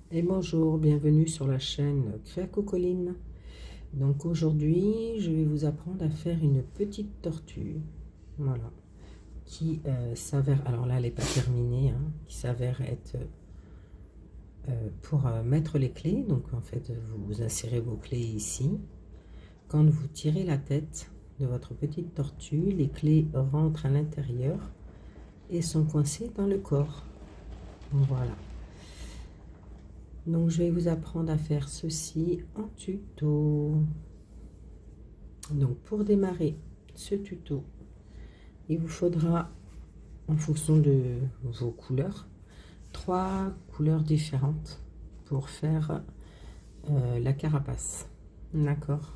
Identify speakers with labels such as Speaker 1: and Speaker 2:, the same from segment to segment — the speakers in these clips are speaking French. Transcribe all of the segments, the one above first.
Speaker 1: Et bonjour, bienvenue sur la chaîne Créacocoline. Donc aujourd'hui, je vais vous apprendre à faire une petite tortue. Voilà. Qui s'avère, alors là elle n'est pas terminée, hein, qui s'avère être pour mettre les clés. Donc en fait, vous insérez vos clés ici. Quand vous tirez la tête de votre petite tortue, les clés rentrent à l'intérieur et sont coincées dans le corps. Voilà. Donc je vais vous apprendre à faire ceci en tuto. Donc pour démarrer ce tuto, il vous faudra, en fonction de vos couleurs, 3 couleurs différentes pour faire la carapace. D'accord.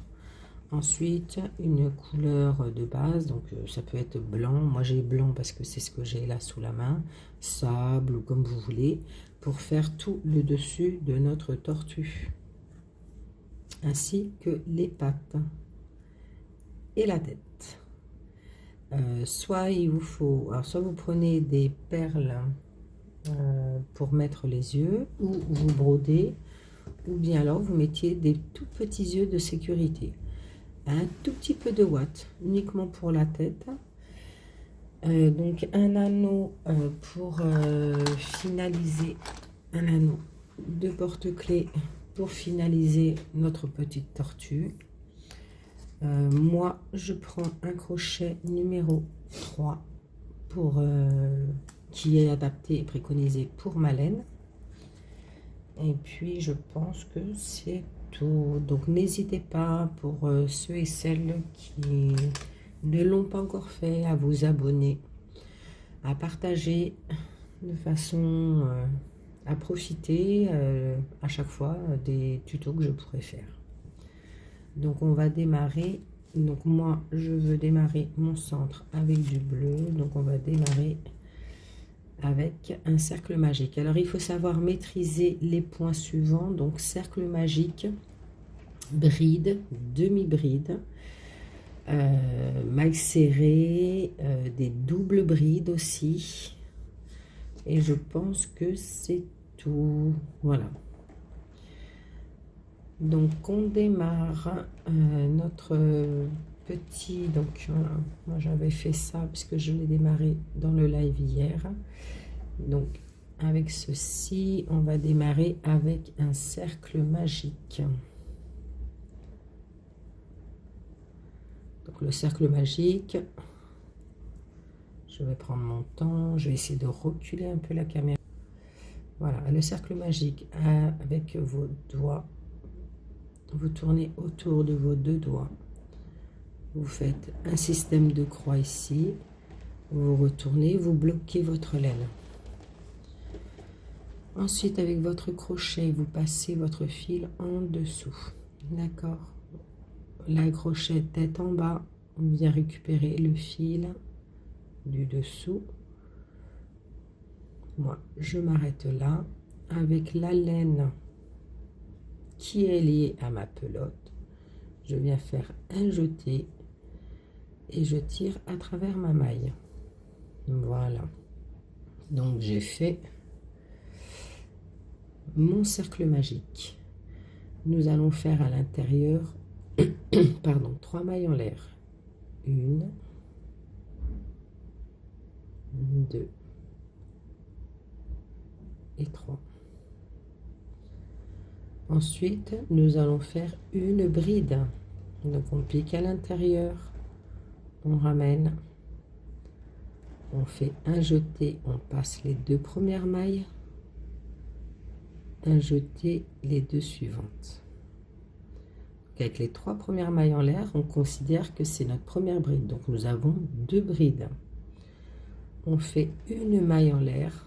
Speaker 1: Ensuite, une couleur de base, donc ça peut être blanc. Moi j'ai blanc parce que c'est ce que j'ai là sous la main, sable ou comme vous voulez, pour faire tout le dessus de notre tortue, ainsi que les pattes et la tête. Soit il vous faut, alors soit vous prenez des perles pour mettre les yeux, ou vous brodez, ou bien alors vous mettiez des tout petits yeux de sécurité. Un tout petit peu de ouate uniquement pour la tête. Donc un anneau pour finaliser, un anneau de porte-clés pour finaliser notre petite tortue. Moi je prends un crochet numéro 3 pour qui est adapté et préconisé pour ma laine. Et puis je pense que c'est tout. Donc n'hésitez pas, pour ceux et celles qui ne l'ont pas encore fait, à vous abonner, à partager de façon à profiter à chaque fois des tutos que je pourrais faire. Donc on va démarrer. Donc moi je veux démarrer mon centre avec du bleu. Donc on va démarrer avec un cercle magique. Alors il faut savoir maîtriser les points suivants. Donc cercle magique, bride, demi-bride, maille serrée, des doubles brides aussi. Et je pense que c'est tout. Voilà. Donc on démarre notre petit, donc moi j'avais fait ça puisque je l'ai démarré dans le live hier. Donc avec ceci, on va démarrer avec un cercle magique. Donc le cercle magique, je vais prendre mon temps, je vais essayer de reculer un peu la caméra. Voilà, le cercle magique, avec vos doigts, vous tournez autour de vos 2 doigts. Vous faites un système de croix ici, vous retournez, vous bloquez votre laine. Ensuite, avec votre crochet, vous passez votre fil en dessous. D'accord. La crochet tête en bas, on vient récupérer le fil du dessous. Moi, je m'arrête là. Avec la laine qui est liée à ma pelote, je viens faire un jeté et je tire à travers ma maille. Voilà. Donc j'ai fait mon cercle magique. Nous allons faire à l'intérieur pardon, 3 mailles en l'air. 1, 2 et 3. Ensuite, nous allons faire une bride. Donc on pique à l'intérieur, on ramène, on fait un jeté, on passe les 2 premières mailles, un jeté, les 2 suivantes. Avec les 3 premières mailles en l'air, on considère que c'est notre première bride. Donc nous avons 2 brides. On fait une maille en l'air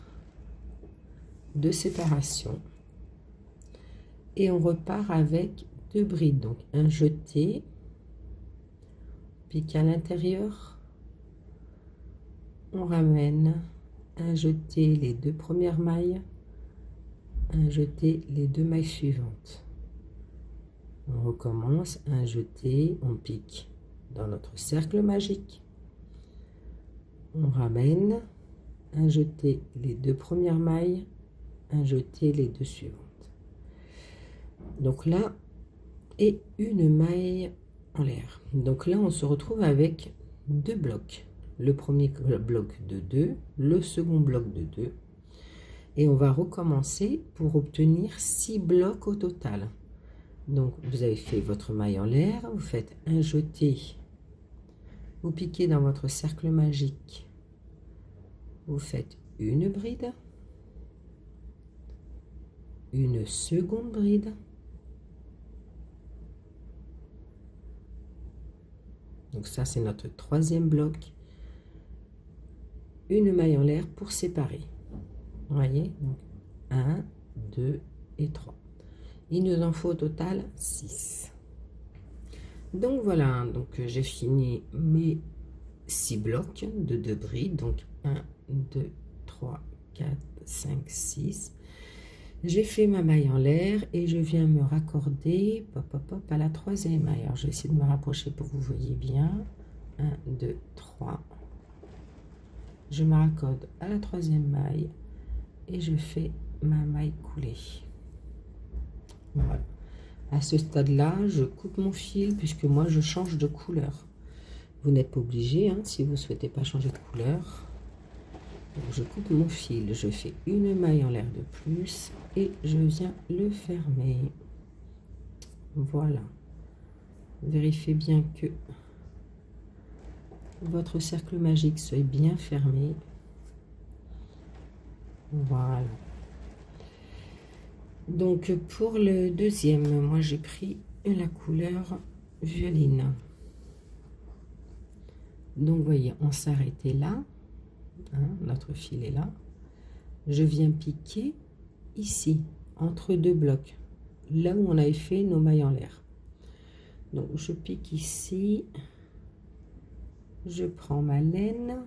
Speaker 1: de séparation et on repart avec 2 brides. Donc un jeté, pique à l'intérieur, on ramène, un jeté, les 2 premières mailles, un jeté, les 2 mailles suivantes. On recommence, un jeté, on pique dans notre cercle magique, on ramène, un jeté, les 2 premières mailles, un jeté, les 2 suivantes. Donc là, et une maille en l'air. Donc là, on se retrouve avec 2 blocs. Le premier bloc de 2, le second bloc de 2. Et on va recommencer pour obtenir 6 blocs au total. Donc, vous avez fait votre maille en l'air, vous faites un jeté, vous piquez dans votre cercle magique, vous faites une bride, une seconde bride, donc ça c'est notre troisième bloc, une maille en l'air pour séparer. Vous voyez, donc 1, 2 et 3. Il nous en faut au total 6. Donc voilà, donc j'ai fini mes 6 blocs de 2 brides. Donc 1, 2, 3, 4, 5, 6. J'ai fait ma maille en l'air et je viens me raccorder à la troisième maille. Alors je vais essayer de me rapprocher pour que vous voyez bien. 1, 2, 3. Je me raccorde à la troisième maille et je fais ma maille coulée. Voilà. À ce stade-là, je coupe mon fil puisque moi je change de couleur. Vous n'êtes pas obligé, hein, si vous ne souhaitez pas changer de couleur. Donc, je coupe mon fil, je fais une maille en l'air de plus et je viens le fermer. Voilà. Vérifiez bien que votre cercle magique soit bien fermé. Voilà. Donc pour le deuxième, moi j'ai pris la couleur violine. Donc vous voyez, on s'arrêtait là, hein, notre fil est là. Je viens piquer ici, entre 2 blocs, là où on avait fait nos mailles en l'air. Donc je pique ici, je prends ma laine.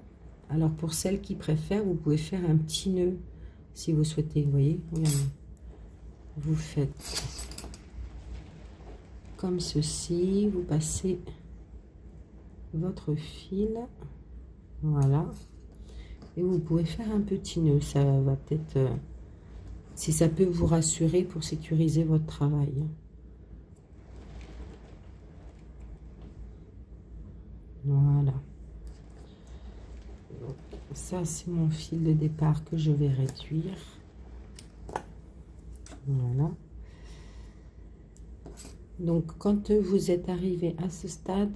Speaker 1: Alors pour celles qui préfèrent, vous pouvez faire un petit nœud si vous souhaitez, vous voyez, regardez. Vous faites comme ceci, vous passez votre fil, voilà, et vous pouvez faire un petit nœud. Ça va peut-être, si ça peut vous rassurer pour sécuriser votre travail. Voilà. Donc, ça c'est mon fil de départ que je vais réduire. Voilà. Donc, quand vous êtes arrivé à ce stade,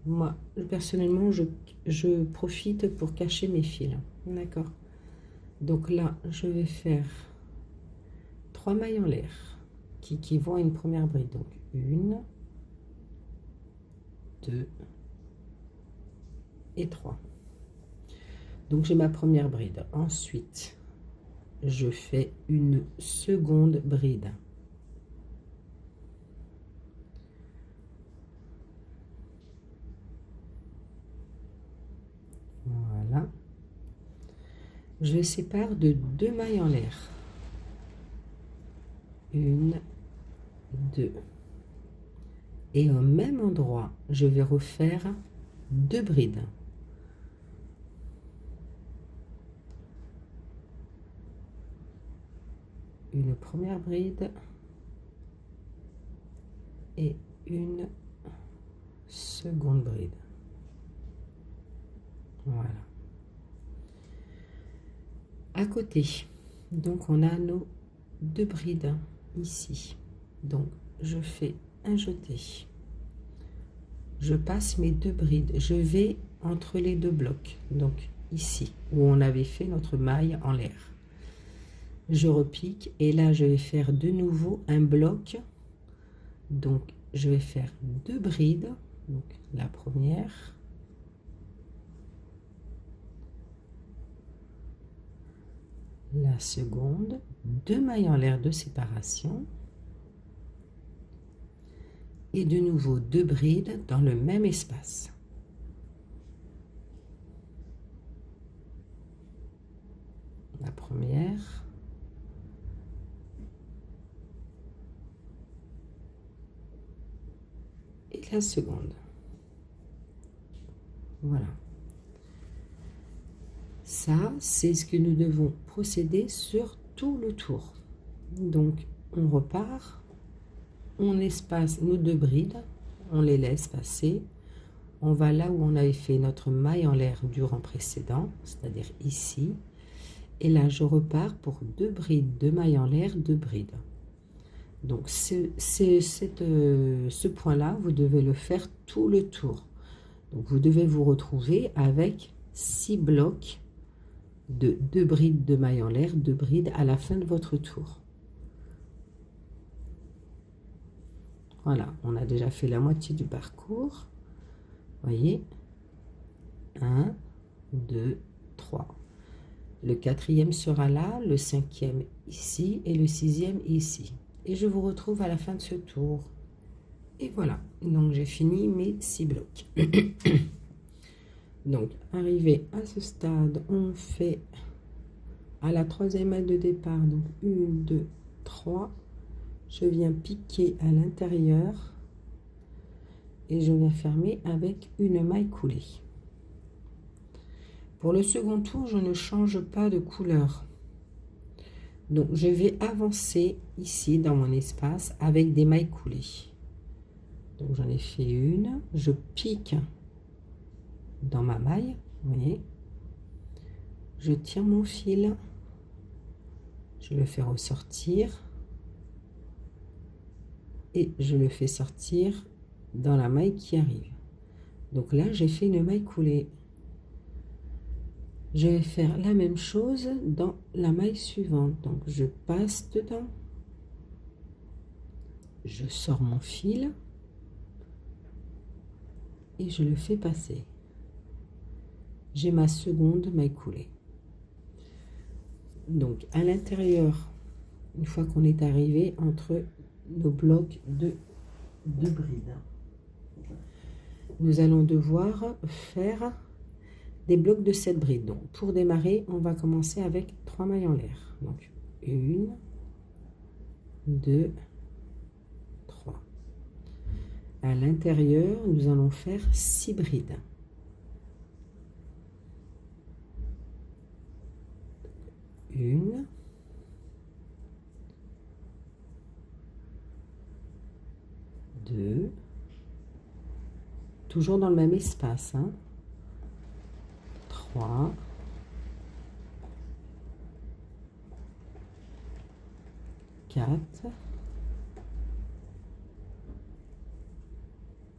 Speaker 1: moi, personnellement, je profite pour cacher mes fils. D'accord. Donc là, je vais faire 3 mailles en l'air qui vont à une première bride. Donc, 1, 2 et 3. Donc, j'ai ma première bride. Ensuite, je fais une seconde bride. Voilà. Je sépare de 2 mailles en l'air. 1, 2. Et au même endroit, je vais refaire 2 brides. Une première bride et une seconde bride. Voilà. À côté, donc on a nos 2 brides ici. Donc je fais un jeté. Je passe mes 2 brides. Je vais entre les 2 blocs. Donc ici, où on avait fait notre maille en l'air. Je repique et là je vais faire de nouveau un bloc. Donc je vais faire 2 brides. Donc la première, la seconde, 2 mailles en l'air de séparation et de nouveau 2 brides dans le même espace. La première, et la seconde. Voilà. Ça, c'est ce que nous devons procéder sur tout le tour. Donc, on repart on espace nos 2 brides, on les laisse passer. On va là où on avait fait notre maille en l'air du rang précédent, c'est-à-dire ici. Et là, je repars pour 2 brides de maille en l'air, 2 brides. Donc, ce point-là, vous devez le faire tout le tour. Donc, vous devez vous retrouver avec 6 blocs de 2 brides de maille en l'air, 2 brides à la fin de votre tour. Voilà, on a déjà fait la moitié du parcours. Voyez, 1, 2, 3. Le 4e sera là, le 5e ici et le 6e ici. Et je vous retrouve à la fin de ce tour. Et voilà, donc j'ai fini mes 6 blocs. Donc, arrivé à ce stade, on fait à la 3e maille de départ, donc 1, 2, 3. Je viens piquer à l'intérieur. Et je viens fermer avec une maille coulée. Pour le second tour, je ne change pas de couleur. Donc, je vais avancer ici dans mon espace avec des mailles coulées. Donc, j'en ai fait une. Je pique dans ma maille. Vous voyez. Je tire mon fil. Je le fais ressortir. Et je le fais sortir dans la maille qui arrive. Donc là, j'ai fait une maille coulée. Je vais faire la même chose dans la maille suivante. Donc je passe dedans. Je sors mon fil. Et je le fais passer. J'ai ma seconde maille coulée. Donc à l'intérieur, une fois qu'on est arrivé entre nos blocs de brides, nous allons devoir faire des blocs de 7 brides. Donc, pour démarrer, on va commencer avec 3 mailles en l'air. Donc, 1, 2, 3. À l'intérieur, nous allons faire 6 brides. 1, 2, toujours dans le même espace, 3, 4,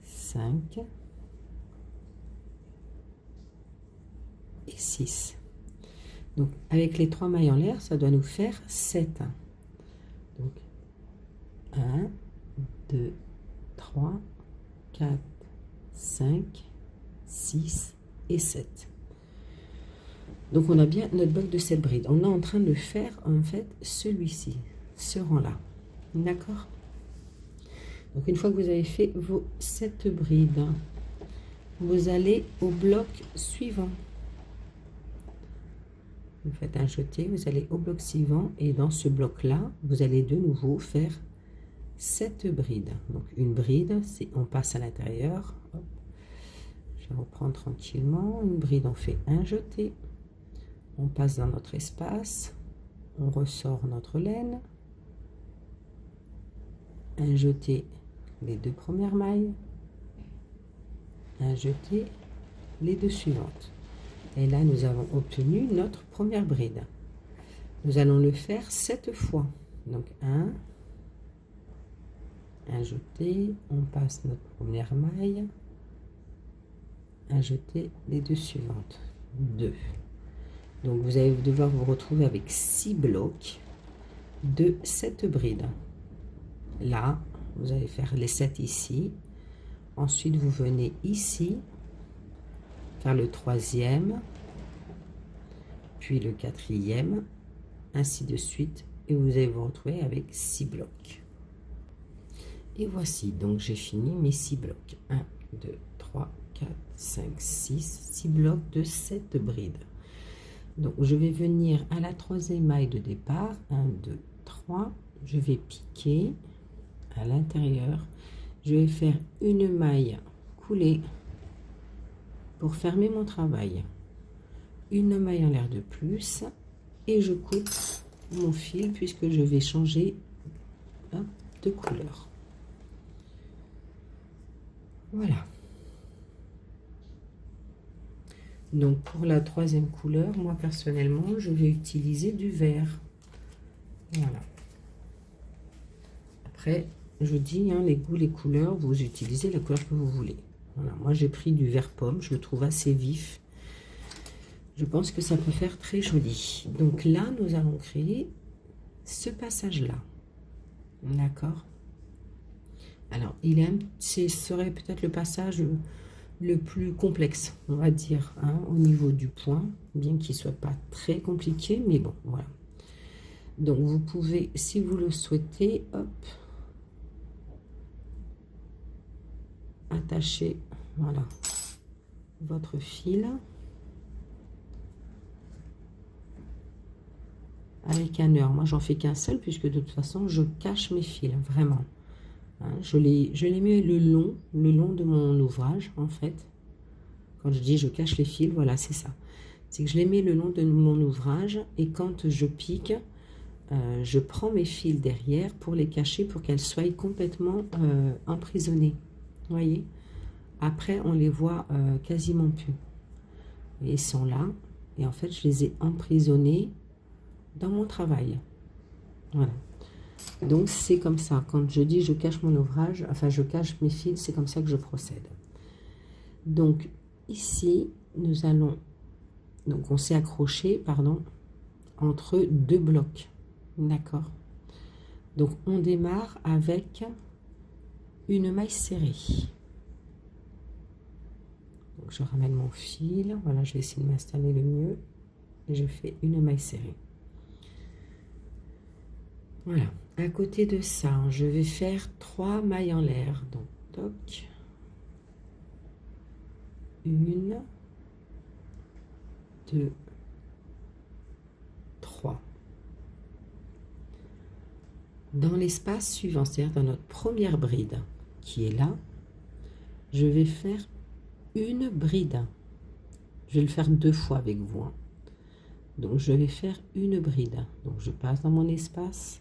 Speaker 1: 5 et 6. Donc, avec les 3 mailles en l'air, ça doit nous faire 7. Donc, 1, 2, 3, 4, 5, 6 et 7. Donc, on a bien notre bloc de 7 brides. On est en train de faire, en fait, celui-ci, ce rang-là. D'accord? Donc, une fois que vous avez fait vos 7 brides, vous allez au bloc suivant. Vous faites un jeté, vous allez au bloc suivant. Et dans ce bloc-là, vous allez de nouveau faire 7 brides. Donc, une bride, on passe à l'intérieur. Je vais reprendre tranquillement. Une bride, on fait un jeté. On passe dans notre espace. On ressort notre laine. Un jeté, les 2 premières mailles. Un jeté, les 2 suivantes. Et là, nous avons obtenu notre première bride. Nous allons le faire 7 fois. Donc, un jeté, on passe notre première maille, un jeté, les 2 suivantes, 2. Donc, vous allez devoir vous retrouver avec 6 blocs de 7 brides. Là, vous allez faire les 7 ici. Ensuite, vous venez ici, faire le 3e, puis le 4e, ainsi de suite. Et vous allez vous retrouver avec 6 blocs. Et voici, donc j'ai fini mes 6 blocs. 1, 2, 3, 4, 5, 6 blocs de 7 brides. Donc je vais venir à la 3e maille de départ. 1, 2, 3. Je vais piquer à l'intérieur. Je vais faire une maille coulée pour fermer mon travail. Une maille en l'air de plus. Et je coupe mon fil puisque je vais changer de couleur. Voilà. Donc pour la troisième couleur, moi personnellement, je vais utiliser du vert. Voilà. Après, je dis, hein, les goûts, les couleurs, vous utilisez la couleur que vous voulez. Voilà. Moi j'ai pris du vert pomme, je le trouve assez vif. Je pense que ça peut faire très joli. Donc là, nous allons créer ce passage-là. D'accord? Alors, ce serait peut-être le passage le plus complexe, on va dire, hein, au niveau du point, bien qu'il ne soit pas très compliqué, mais bon, voilà. Donc, vous pouvez, si vous le souhaitez, hop, attacher, voilà, votre fil avec un nœud. Moi, j'en fais qu'un seul, puisque de toute façon, je cache mes fils, vraiment. Hein, je les mets le long de mon ouvrage, en fait. Quand je dis je cache les fils, voilà, c'est ça. C'est que je les mets le long de mon ouvrage, et quand je pique, je prends mes fils derrière pour les cacher, pour qu'elles soient complètement emprisonnées. Vous voyez? Après, on les voit quasiment plus. Et ils sont là, et en fait, je les ai emprisonnés dans mon travail. Voilà. Donc, c'est comme ça. Quand je dis je cache mon ouvrage, enfin, je cache mes fils, c'est comme ça que je procède. Donc, ici, nous allons... Donc, on s'est accroché, pardon, entre deux blocs. D'accord? Donc, on démarre avec une maille serrée. Donc, je ramène mon fil. Voilà, je vais essayer de m'installer le mieux. Et je fais une maille serrée. Voilà. À côté de ça, je vais faire 3 mailles en l'air. Donc, toc. 1, 2, 3. Dans l'espace suivant, c'est-à-dire dans notre première bride qui est là, je vais faire une bride. Je vais le faire 2 fois avec vous. Hein. Donc, je vais faire une bride. Donc, je passe dans mon espace.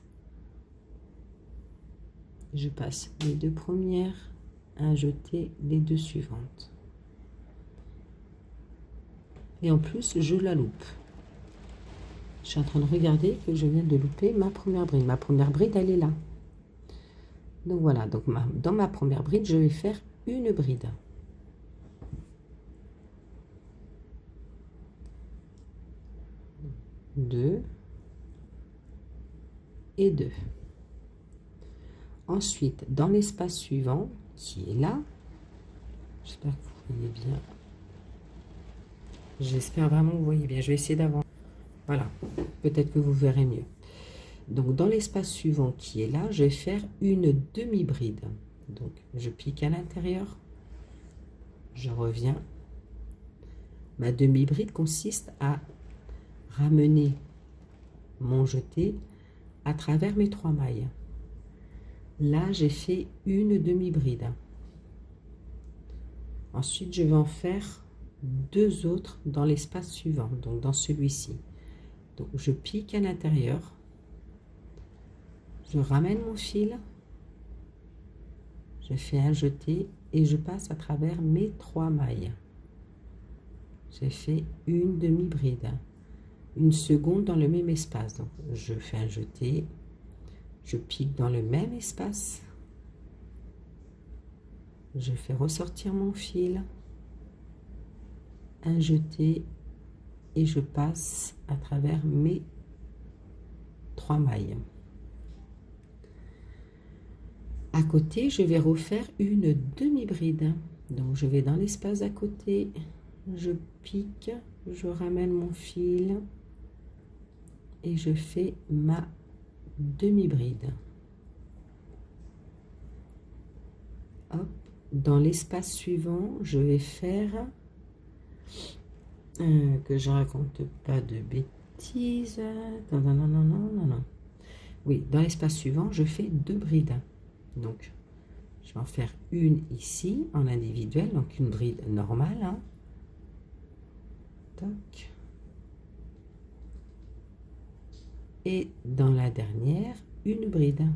Speaker 1: Je passe les 2 premières, à jeter les 2 suivantes. Et en plus, je la loupe. Je suis en train de regarder que je viens de louper ma première bride. Ma première bride, elle est là. Donc voilà, donc dans ma première bride, je vais faire une bride. Deux et 2. Ensuite, dans l'espace suivant, qui est là, j'espère que vous voyez bien. J'espère vraiment que vous voyez bien. Je vais essayer d'avancer. Voilà, peut-être que vous verrez mieux. Donc, dans l'espace suivant qui est là, je vais faire une demi-bride. Donc, je pique à l'intérieur. Je reviens. Ma demi-bride consiste à ramener mon jeté à travers mes 3 mailles. Là, j'ai fait une demi-bride. Ensuite, je vais en faire 2 autres dans l'espace suivant, donc dans celui-ci. Donc, je pique à l'intérieur. Je ramène mon fil. Je fais un jeté et je passe à travers mes 3 mailles. J'ai fait une demi-bride. Une seconde dans le même espace. Donc, je fais un jeté. Je pique dans le même espace. Je fais ressortir mon fil. Un jeté. Et je passe à travers mes 3 mailles. À côté, je vais refaire une demi-bride. Donc, je vais dans l'espace à côté. Je pique. Je ramène mon fil. Et je fais ma demi-bride. Hop. Dans l'espace suivant, je vais faire que je raconte pas de bêtises. Non. Oui, dans l'espace suivant, je fais 2 brides. Donc, je vais en faire une ici en individuel, donc une bride normale. Hein. Toc. Et dans la dernière, une bride.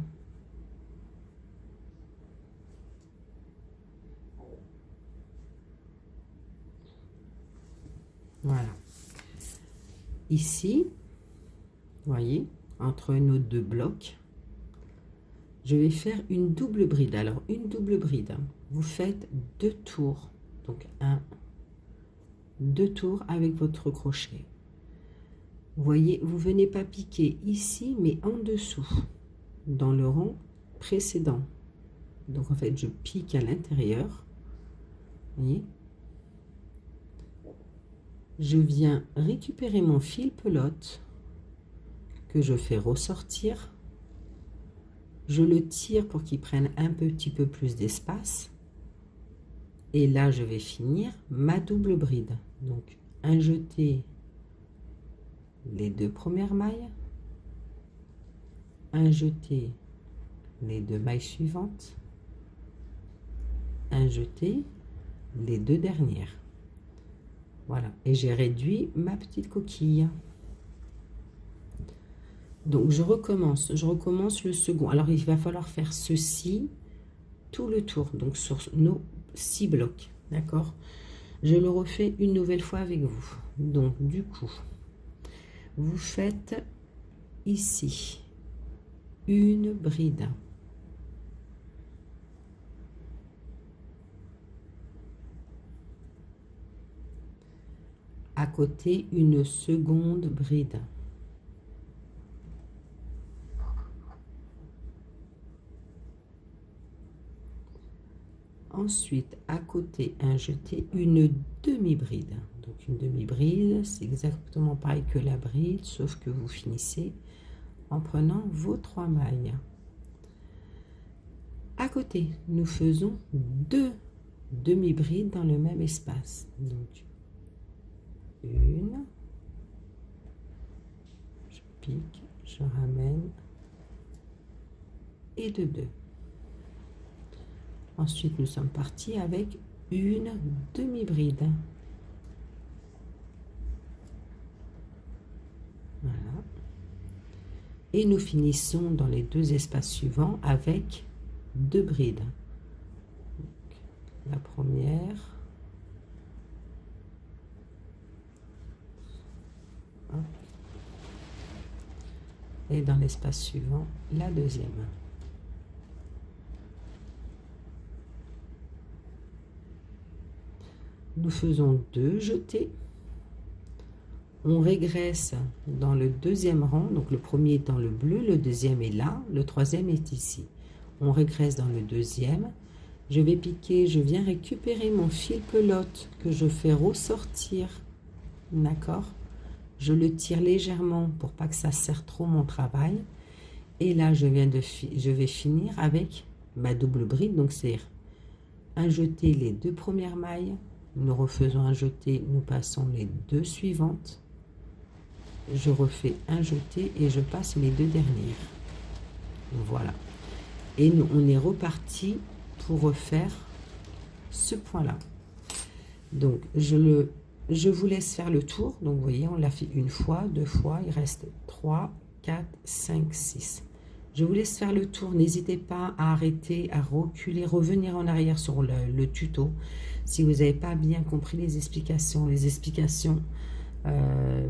Speaker 1: Voilà. Ici, vous voyez, entre nos deux blocs, je vais faire une double bride. Alors, une double bride, vous faites 2 tours. Donc, 1, 2 tours avec votre crochet. Vous voyez, vous venez pas piquer ici, mais en dessous, dans le rang précédent. Donc, en fait, je pique à l'intérieur. Vous voyez? Je viens récupérer mon fil pelote que je fais ressortir. Je le tire pour qu'il prenne un petit peu plus d'espace. Et là, je vais finir ma double bride. Donc, un jeté les 2 premières mailles, un jeté les 2 mailles suivantes, un jeté les 2 dernières. Voilà, et j'ai réduit ma petite coquille. Donc je recommence le second. Alors il va falloir faire ceci tout le tour, donc sur nos 6 blocs, d'accord? Je le refais une nouvelle fois avec vous. Donc du coup, vous faites ici une bride. À côté, une seconde bride. Ensuite, à côté, un jeté, une demi-bride. Donc une demi-bride, c'est exactement pareil que la bride, sauf que vous finissez en prenant vos 3 mailles. À côté, nous faisons 2 demi-brides dans le même espace. Donc, une, je pique, je ramène, et de 2. Ensuite, nous sommes partis avec une demi-bride. Voilà. Et nous finissons dans les 2 espaces suivants avec 2 brides. Donc, la première. Hop. Et dans l'espace suivant, la deuxième. Nous faisons 2 jetés. On régresse dans le 2e rang. Donc le premier est dans le bleu, le deuxième est là, le 3e est ici. On régresse dans le 2e. Je vais piquer, je viens récupérer mon fil pelote que je fais ressortir. D'accord? Je le tire légèrement pour pas que ça serre trop mon travail. Et là, je vais finir avec ma double bride. Donc c'est un jeté les 2 premières mailles. Nous refaisons un jeté, nous passons les 2 suivantes. Je refais un jeté et je passe les 2 dernières. Voilà. Et nous, on est reparti pour refaire ce point-là. Donc, je vous laisse faire le tour. Donc, vous voyez, on l'a fait une fois, 2 fois. Il reste 3, 4, 5, 6. Je vous laisse faire le tour. N'hésitez pas à arrêter, à reculer, revenir en arrière sur le tuto. Si vous n'avez pas bien compris les explications,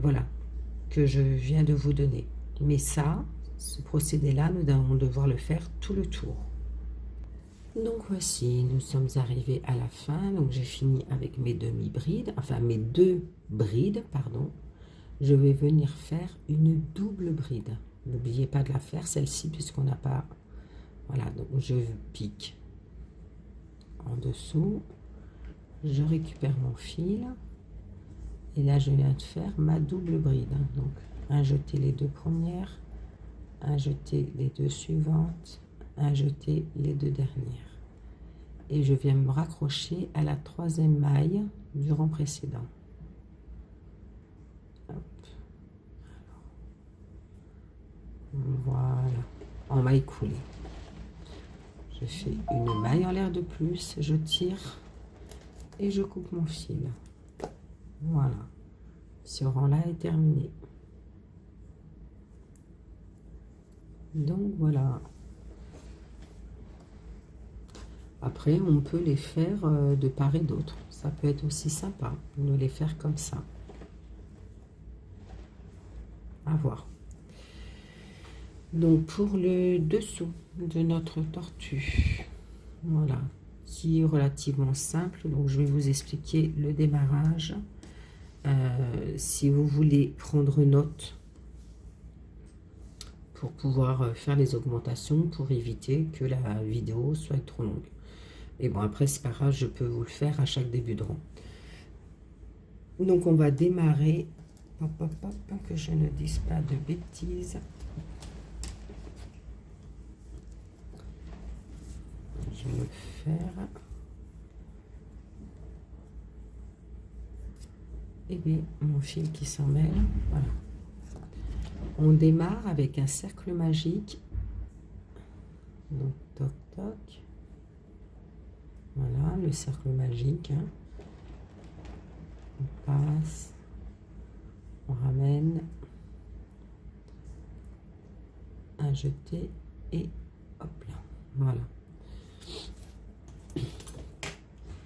Speaker 1: voilà, que je viens de vous donner. Mais ça, ce procédé-là, nous allons devoir le faire tout le tour. Donc voici, nous sommes arrivés à la fin. Donc j'ai fini avec mes demi-brides, enfin mes 2 brides, pardon. Je vais venir faire une double bride. N'oubliez pas de la faire, celle-ci, puisqu'on n'a pas... Voilà, donc je pique en dessous. Je récupère mon fil. Et là, je viens de faire ma double bride. Donc, un jeté les 2 premières, un jeté les 2 suivantes, un jeté les 2 dernières. Et je viens me raccrocher à la 3e maille du rang précédent. Hop. Voilà, en maille coulée. Je fais une maille en l'air de plus, je tire et je coupe mon fil. Voilà, ce rang-là est terminé. Donc voilà. Après, on peut les faire de part et d'autre. Ça peut être aussi sympa de les faire comme ça. voir. Donc pour le dessous de notre tortue, voilà, qui est relativement simple. Donc je vais vous expliquer le démarrage. Si vous voulez prendre note pour pouvoir faire les augmentations, pour éviter que la vidéo soit trop longue. Et bon, après c'est pas grave, je peux vous le faire à chaque début de rang. Donc on va démarrer, hop, hop, hop, que je ne dise pas de bêtises. Je vais le faire. Et bien mon fil qui s'en mêle, voilà. On démarre avec un cercle magique. Donc toc toc. Voilà le cercle magique. Hein. On passe, on ramène, un jeté et hop là. Voilà.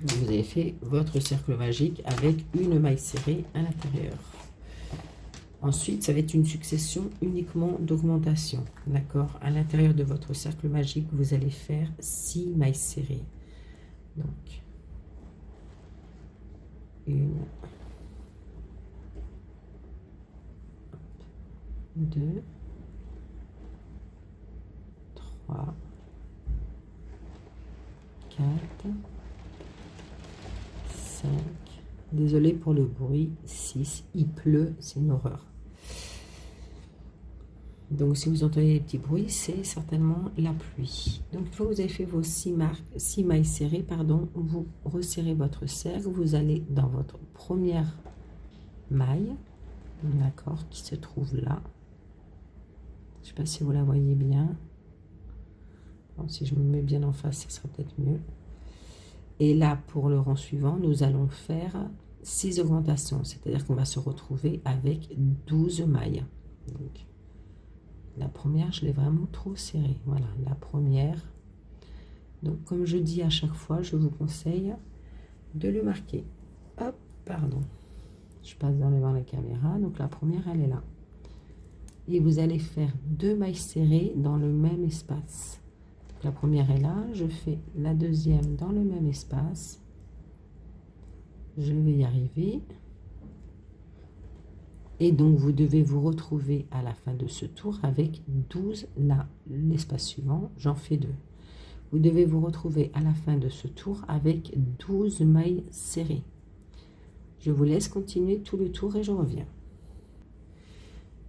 Speaker 1: Vous avez fait votre cercle magique avec une maille serrée à l'intérieur. Ensuite, ça va être une succession uniquement d'augmentation. D'accord? À l'intérieur de votre cercle magique, vous allez faire 6 mailles serrées. Donc, 1, 2, 3, 4, 5, désolé pour le bruit, 6, il pleut, c'est une horreur. Donc si vous entendez des petits bruits, c'est certainement la pluie. Donc une fois que vous avez fait vos 6 mailles serrées, pardon, vous resserrez votre cercle, vous allez dans votre première maille, d'accord, qui se trouve là. Je ne sais pas si vous la voyez bien. Bon, si je me mets bien en face, ça sera peut-être mieux. Et là, pour le rang suivant, nous allons faire 6 augmentations. C'est-à-dire qu'on va se retrouver avec 12 mailles. Donc, la première, je l'ai vraiment trop serrée. Voilà, la première. Donc, comme je dis à chaque fois, je vous conseille de le marquer. Hop, pardon. Je passe devant la caméra. Donc, la première, elle est là. Et vous allez faire 2 mailles serrées dans le même espace. La première est là, je fais la deuxième dans le même espace. Je vais y arriver. Et donc, vous devez vous retrouver à la fin de ce tour avec 12 là. L'espace suivant, j'en fais 2. Vous devez vous retrouver à la fin de ce tour avec 12 mailles serrées. Je vous laisse continuer tout le tour et je reviens.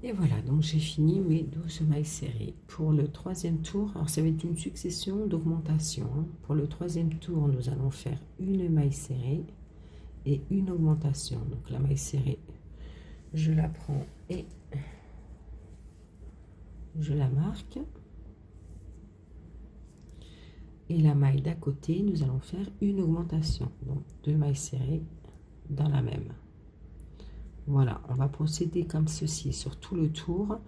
Speaker 1: Et voilà, donc j'ai fini mes 12 mailles serrées. Pour le troisième tour, alors ça va être une succession d'augmentations. Hein. Pour le troisième tour, nous allons faire une maille serrée et une augmentation. Donc la maille serrée, je la prends et je la marque. Et la maille d'à côté, nous allons faire une augmentation. Donc 2 mailles serrées dans la même. Voilà, on va procéder comme ceci sur tout le tour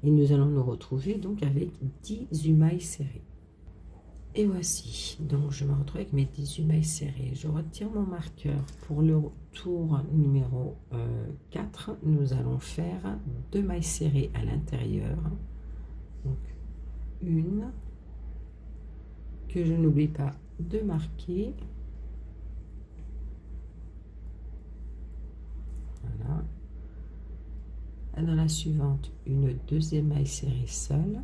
Speaker 1: et nous allons nous retrouver donc avec 18 mailles serrées. Et voici, donc je me retrouve avec mes 18 mailles serrées. Je retire mon marqueur pour le tour numéro 4. Nous allons faire 2 mailles serrées à l'intérieur. Donc une que je n'oublie pas de marquer. Voilà. Dans la suivante, une deuxième maille serrée seule.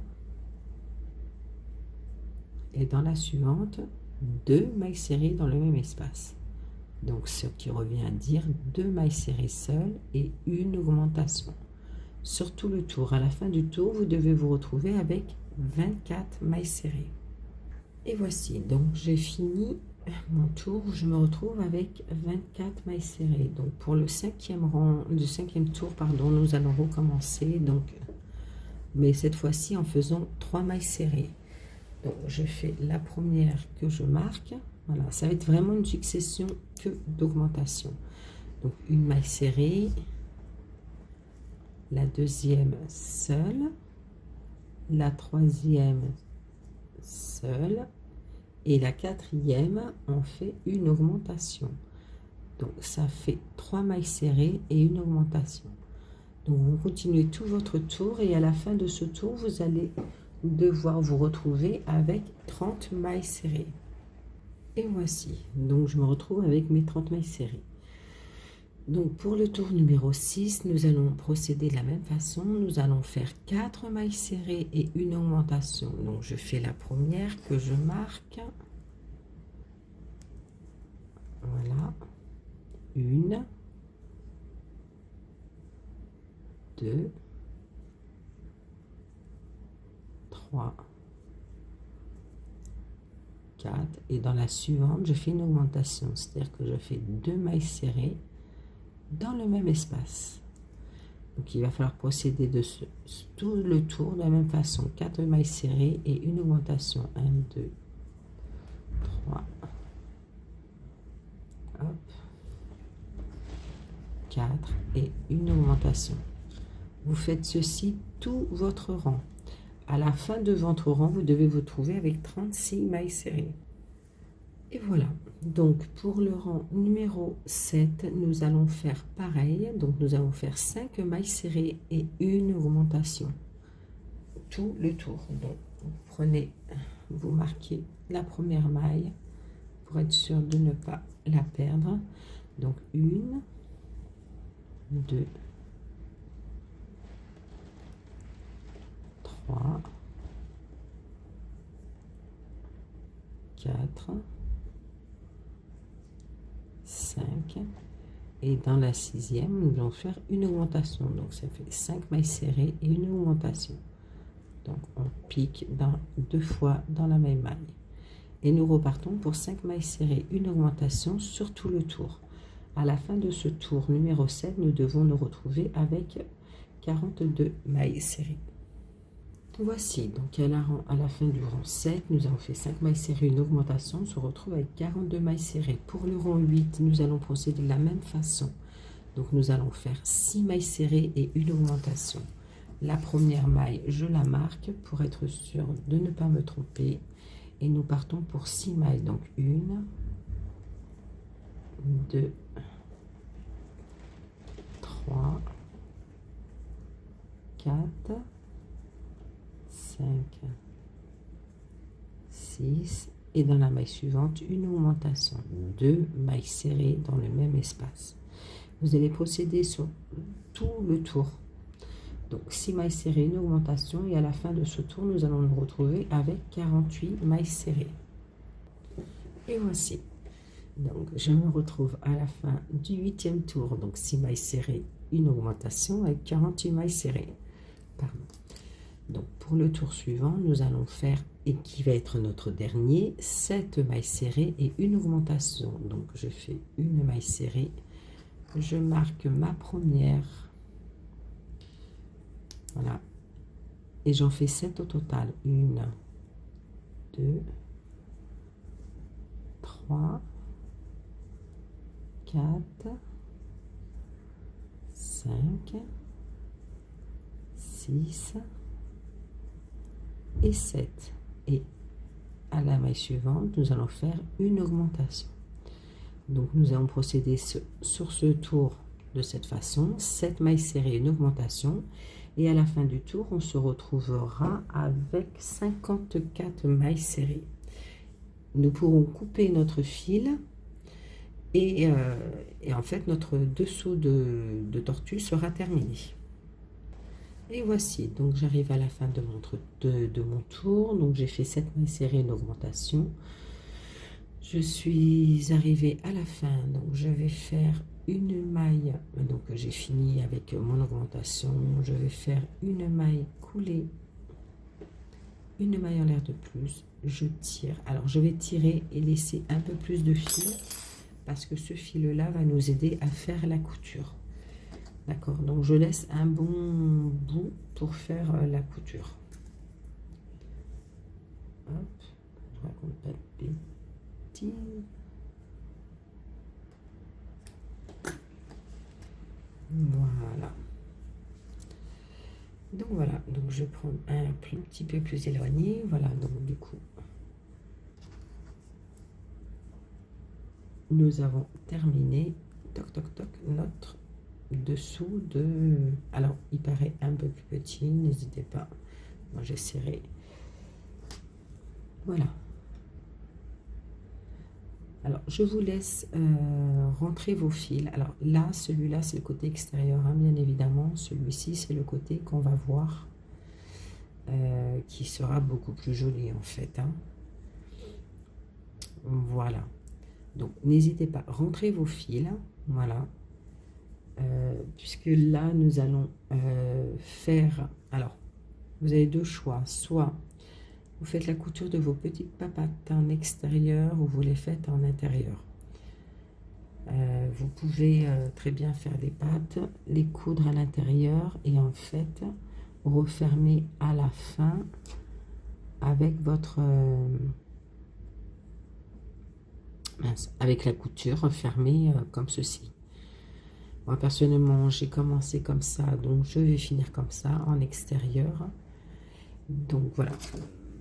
Speaker 1: Et dans la suivante, 2 mailles serrées dans le même espace. Donc, ce qui revient à dire 2 mailles serrées seules et une augmentation. Sur tout le tour, à la fin du tour, vous devez vous retrouver avec 24 mailles serrées. Et voici, donc j'ai fini mon tour, je me retrouve avec 24 mailles serrées. Donc pour le cinquième tour, pardon, nous allons recommencer. Donc, mais cette fois-ci en faisant 3 mailles serrées. Donc je fais la première que je marque. Voilà, ça va être vraiment une succession que d'augmentation. Donc une maille serrée, la deuxième seule, la troisième seule. Et la quatrième, on fait une augmentation. Donc, ça fait 3 mailles serrées et une augmentation. Donc vous continuez tout votre tour et à la fin de ce tour, vous allez devoir vous retrouver avec 30 mailles serrées. Et voici, donc je me retrouve avec mes 30 mailles serrées. Donc pour le tour numéro 6, nous allons procéder de la même façon. Nous allons faire 4 mailles serrées et une augmentation. Donc je fais la première que je marque. Voilà. 1, 2, 3, 4. Et dans la suivante, je fais une augmentation. C'est-à-dire que je fais 2 mailles serrées dans le même espace. Donc il va falloir procéder de tout le tour de la même façon. 4 mailles serrées et une augmentation. 1, 2, 3. Hop. 4 et une augmentation. Vous faites ceci tout votre rang. À la fin de votre rang, vous devez vous trouver avec 36 mailles serrées. Et voilà. Donc, pour le rang numéro 7, nous allons faire pareil. Donc, nous allons faire 5 mailles serrées et une augmentation. Tout le tour. Donc, vous prenez, vous marquez la première maille pour être sûr de ne pas la perdre. Donc, 1, 2, 3, 4, 5 et dans la sixième nous allons faire une augmentation, donc ça fait 5 mailles serrées et une augmentation. Donc on pique dans 2 fois dans la même maille et nous repartons pour 5 mailles serrées, une augmentation sur tout le tour. À la fin de ce tour numéro 7, nous devons nous retrouver avec 42 mailles serrées. Voici, donc à la fin du rang 7, nous avons fait 5 mailles serrées, une augmentation, on se retrouve avec 42 mailles serrées. Pour le rang 8, nous allons procéder de la même façon. Donc nous allons faire 6 mailles serrées et une augmentation. La première maille, je la marque pour être sûr de ne pas me tromper. Et nous partons pour 6 mailles. Donc 1, 2, 3, 4, 5, 6 et dans la maille suivante une augmentation, 2 mailles serrées dans le même espace. Vous allez procéder sur tout le tour. Donc 6 mailles serrées, une augmentation et à la fin de ce tour nous allons nous retrouver avec 48 mailles serrées. Et voici. Donc je me retrouve à la fin du 8e tour, donc 6 mailles serrées, une augmentation avec 48 mailles serrées. Pardon. Donc pour le tour suivant, nous allons faire, et qui va être notre dernier, 7 mailles serrées et une augmentation. Donc je fais une maille serrée, je marque ma première, voilà, et j'en fais 7 au total. 1, 2, 3, 4, 5, 6 et 7. Et à la maille suivante, nous allons faire une augmentation. Donc nous allons procéder sur ce tour de cette façon, 7 mailles serrées, une augmentation. Et à la fin du tour, on se retrouvera avec 54 mailles serrées. Nous pourrons couper notre fil et en fait notre dessous de tortue sera terminé. Et voici, donc j'arrive à la fin de mon tour. Donc j'ai fait 7 mailles serrées, une augmentation. Je suis arrivée à la fin, donc je vais faire une maille. Donc j'ai fini avec mon augmentation. Je vais faire une maille coulée, une maille en l'air de plus. Je tire. Alors je vais tirer et laisser un peu plus de fil parce que ce fil-là va nous aider à faire la couture. D'accord, donc je laisse un bon bout pour faire la couture. Hop, je raconte pas de bêtises. Voilà. Donc voilà, donc je prends un petit peu plus éloigné. Voilà, donc du coup, nous avons terminé, toc toc toc, notre dessous de... Alors, il paraît un peu plus petit, n'hésitez pas. Moi, j'essaierai. Voilà. Alors, je vous laisse rentrer vos fils. Alors là, celui-là, c'est le côté extérieur, hein, bien évidemment. Celui-ci, c'est le côté qu'on va voir, qui sera beaucoup plus joli, en fait. Hein. Voilà. Donc, n'hésitez pas, rentrez vos fils. Voilà. Puisque là, nous allons faire... Alors, vous avez deux choix. Soit vous faites la couture de vos petites papates en extérieur ou vous les faites en intérieur. Vous pouvez très bien faire des pattes, les coudre à l'intérieur et en fait refermer à la fin avec votre... avec la couture refermée comme ceci. Moi personnellement j'ai commencé comme ça, donc je vais finir comme ça en extérieur. Donc voilà,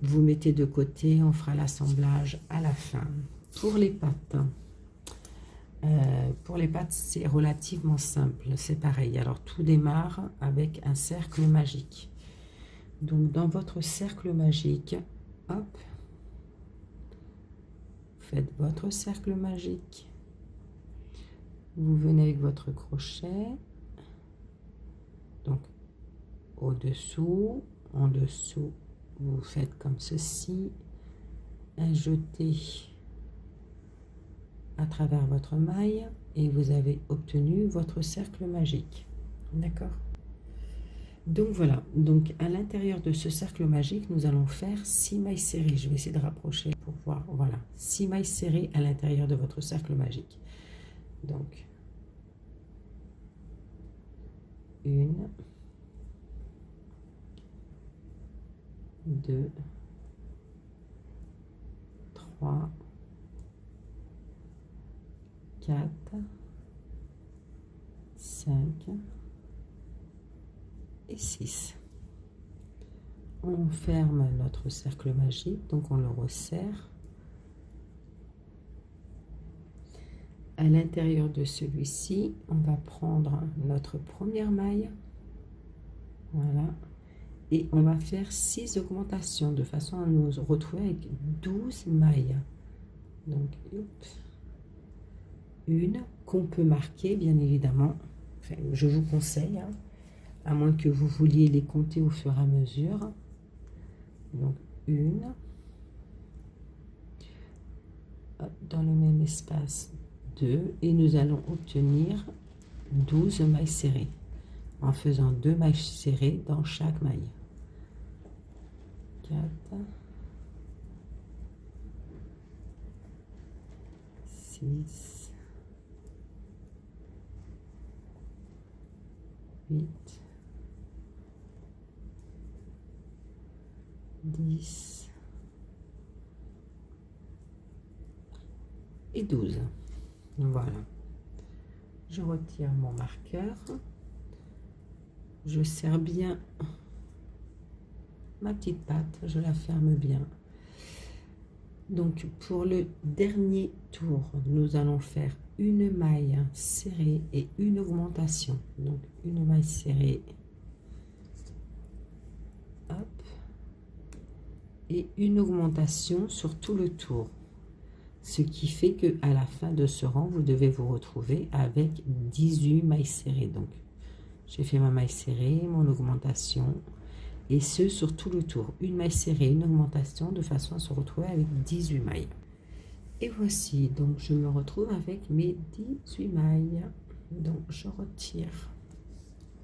Speaker 1: vous mettez de côté, on fera l'assemblage à la fin. Pour les pattes, c'est relativement simple, c'est pareil. Alors tout démarre avec un cercle magique. Donc dans votre cercle magique, hop, faites votre cercle magique. Vous venez avec votre crochet, donc au-dessous, en dessous, vous faites comme ceci, un jeté à travers votre maille et vous avez obtenu votre cercle magique. D'accord? Donc voilà, donc à l'intérieur de ce cercle magique, nous allons faire 6 mailles serrées. Je vais essayer de rapprocher pour voir. Voilà, 6 mailles serrées à l'intérieur de votre cercle magique. Donc, 1, 2, 3, 4, 5 et 6. On ferme notre cercle magique, donc on le resserre. À l'intérieur de celui-ci, on va prendre notre première maille, voilà, et on va faire 6 augmentations de façon à nous retrouver avec 12 mailles. Donc, une qu'on peut marquer, bien évidemment. Enfin, je vous conseille, hein, à moins que vous vouliez les compter au fur et à mesure. Donc, une, hop, dans le même espace, 2, et nous allons obtenir 12 mailles serrées en faisant 2 mailles serrées dans chaque maille. 4, 6, 8, 10 et 12. Voilà. Je retire mon marqueur. Je serre bien ma petite patte. Je la ferme bien. Donc, pour le dernier tour, nous allons faire une maille serrée et une augmentation. Donc, une maille serrée. Hop. Et une augmentation sur tout le tour. Ce qui fait que à la fin de ce rang, vous devez vous retrouver avec 18 mailles serrées. Donc, j'ai fait ma maille serrée, mon augmentation, et ce sur tout le tour. Une maille serrée, une augmentation, de façon à se retrouver avec 18 mailles. Et voici, donc je me retrouve avec mes 18 mailles. Donc, je retire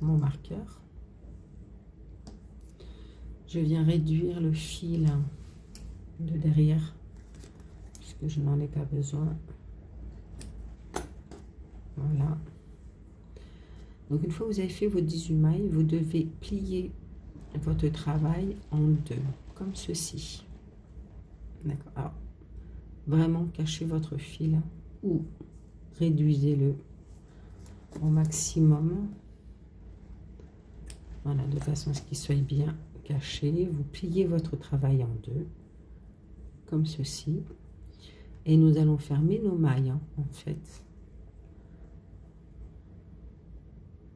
Speaker 1: mon marqueur. Je viens réduire le fil de derrière, puisque je n'en ai pas besoin. Voilà. Donc une fois que vous avez fait vos 18 mailles, vous devez plier votre travail en deux, comme ceci. D'accord. Alors, vraiment cachez votre fil ou réduisez-le au maximum. Voilà, de façon à ce qu'il soit bien caché. Vous pliez votre travail en deux, comme ceci. Et nous allons fermer nos mailles, en fait.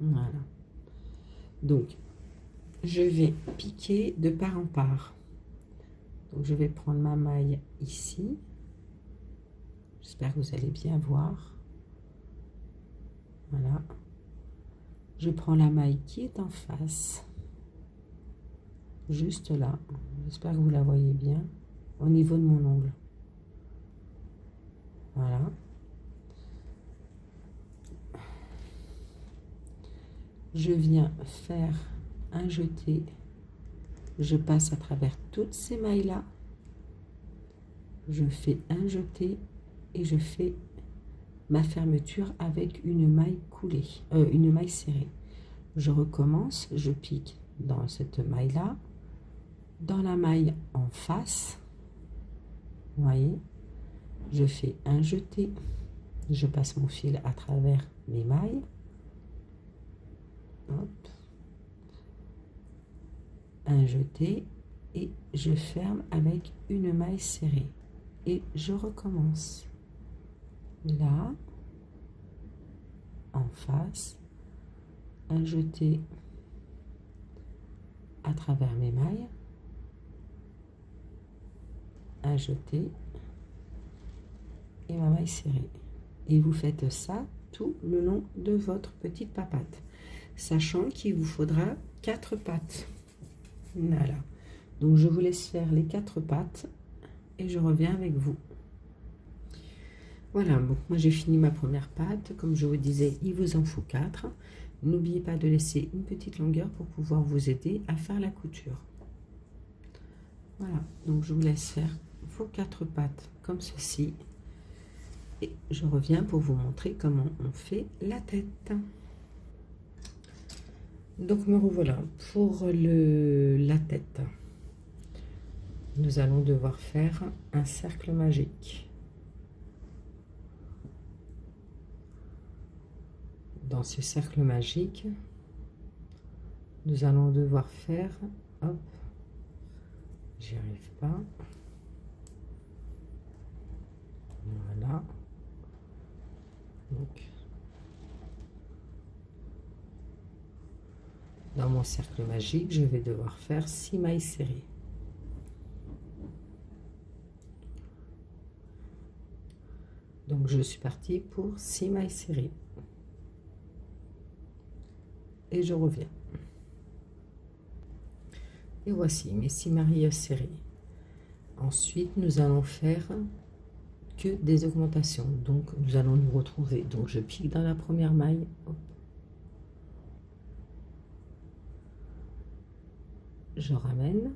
Speaker 1: Voilà. Donc, je vais piquer de part en part. Donc, je vais prendre ma maille ici. J'espère que vous allez bien voir. Voilà. Je prends la maille qui est en face. Juste là. J'espère que vous la voyez bien. Au niveau de mon ongle. Voilà. Je viens faire un jeté. Je passe à travers toutes ces mailles-là. Je fais un jeté et je fais ma fermeture avec une maille coulée, une maille serrée. Je recommence, je pique dans cette maille-là, dans la maille en face. Vous voyez, je fais un jeté, je passe mon fil à travers mes mailles. Hop. Un jeté et je ferme avec une maille serrée et je recommence là en face, un jeté à travers mes mailles, un jeté et ma maille serrée, et vous faites ça tout le long de votre petite papate, sachant qu'il vous faudra 4 pattes. Voilà, donc je vous laisse faire les 4 pattes et je reviens avec vous. Voilà, bon, moi j'ai fini ma première patte. Comme je vous disais, il vous en faut 4. N'oubliez pas de laisser une petite longueur pour pouvoir vous aider à faire la couture. Voilà, donc je vous laisse faire vos 4 pattes comme ceci. Et je reviens pour vous montrer comment on fait la tête. Donc me revoilà pour la tête. Nous allons devoir faire un cercle magique. Dans ce cercle magique, nous allons devoir faire, hop, j'y arrive pas, voilà, donc, dans mon cercle magique, je vais devoir faire 6 mailles serrées. Donc je suis partie pour 6 mailles serrées. Et je reviens. Et voici mes 6 mailles serrées. Ensuite, nous allons faire que des augmentations. Donc, nous allons nous retrouver. Donc, je pique dans la première maille. Hop. Je ramène.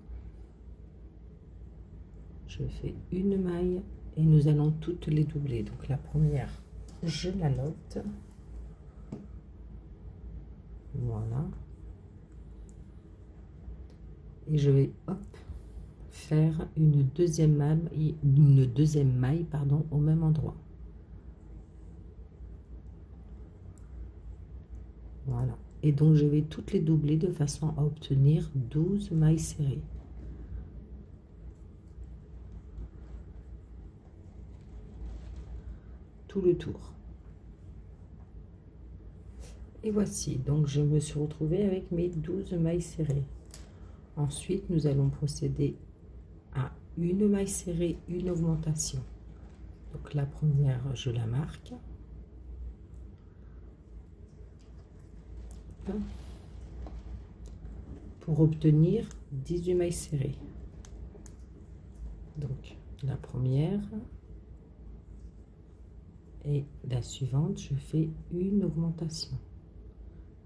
Speaker 1: Je fais une maille et nous allons toutes les doubler. Donc, la première, je la note. Voilà. Et je vais hop, faire une deuxième maille pardon, au même endroit. Voilà. Et donc je vais toutes les doubler de façon à obtenir 12 mailles serrées. Tout le tour. Et voici, donc je me suis retrouvée avec mes 12 mailles serrées. Ensuite, nous allons procéder à une maille serrée, une augmentation. Donc la première, je la marque. Pour obtenir 18 mailles serrées. Donc la première et la suivante, je fais une augmentation.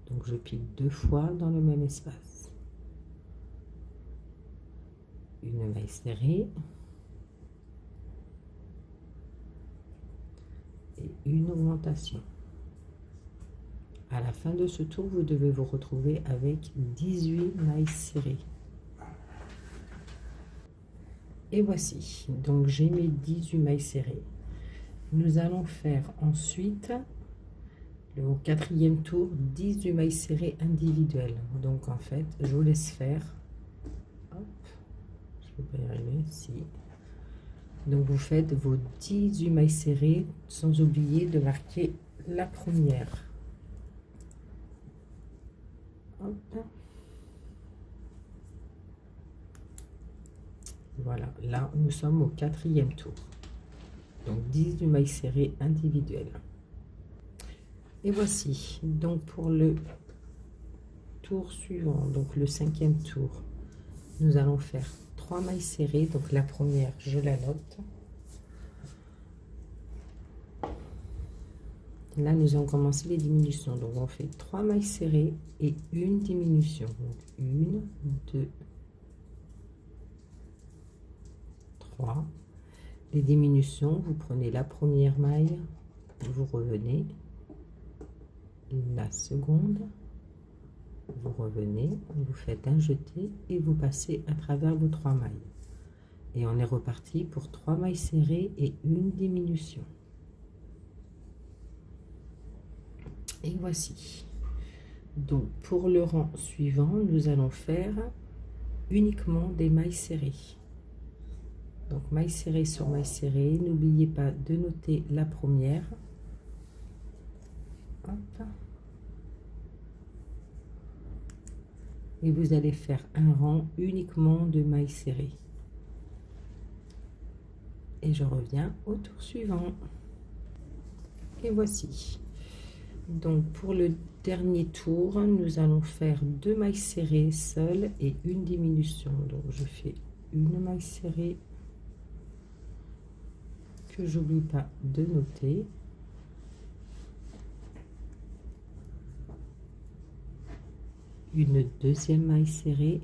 Speaker 1: Donc je pique 2 fois dans le même espace. Une maille serrée et une augmentation. À la fin de ce tour, vous devez vous retrouver avec 18 mailles serrées. Et voici, donc j'ai mes 18 mailles serrées. Nous allons faire ensuite, au 4e tour, 18 mailles serrées individuelles. Donc en fait, je vous laisse faire. Hop, je ne peux pas y arriver, si. Donc vous faites vos 18 mailles serrées, sans oublier de marquer la première. Hop. Voilà, là nous sommes au 4e tour. Donc 10 du maille serré individuel. Et voici donc pour le tour suivant, donc le 5e tour, nous allons faire 3 mailles serrées. Donc la première, je la note. Là nous allons commencer les diminutions, donc on fait 3 mailles serrées et une diminution. Donc 1, 2, 3. Les diminutions, vous prenez la première maille, vous revenez, la seconde, vous revenez, vous faites un jeté et vous passez à travers vos 3 mailles. Et on est reparti pour 3 mailles serrées et une diminution. Et voici. Donc pour le rang suivant, nous allons faire uniquement des mailles serrées. Donc maille serrée sur maille serrée, n'oubliez pas de noter la première. Hop. Et vous allez faire un rang uniquement de mailles serrées. Et je reviens au tour suivant. Et voici. Donc pour le dernier tour, nous allons faire 2 mailles serrées seules et une diminution. Donc je fais une maille serrée que j'oublie pas de noter. Une deuxième maille serrée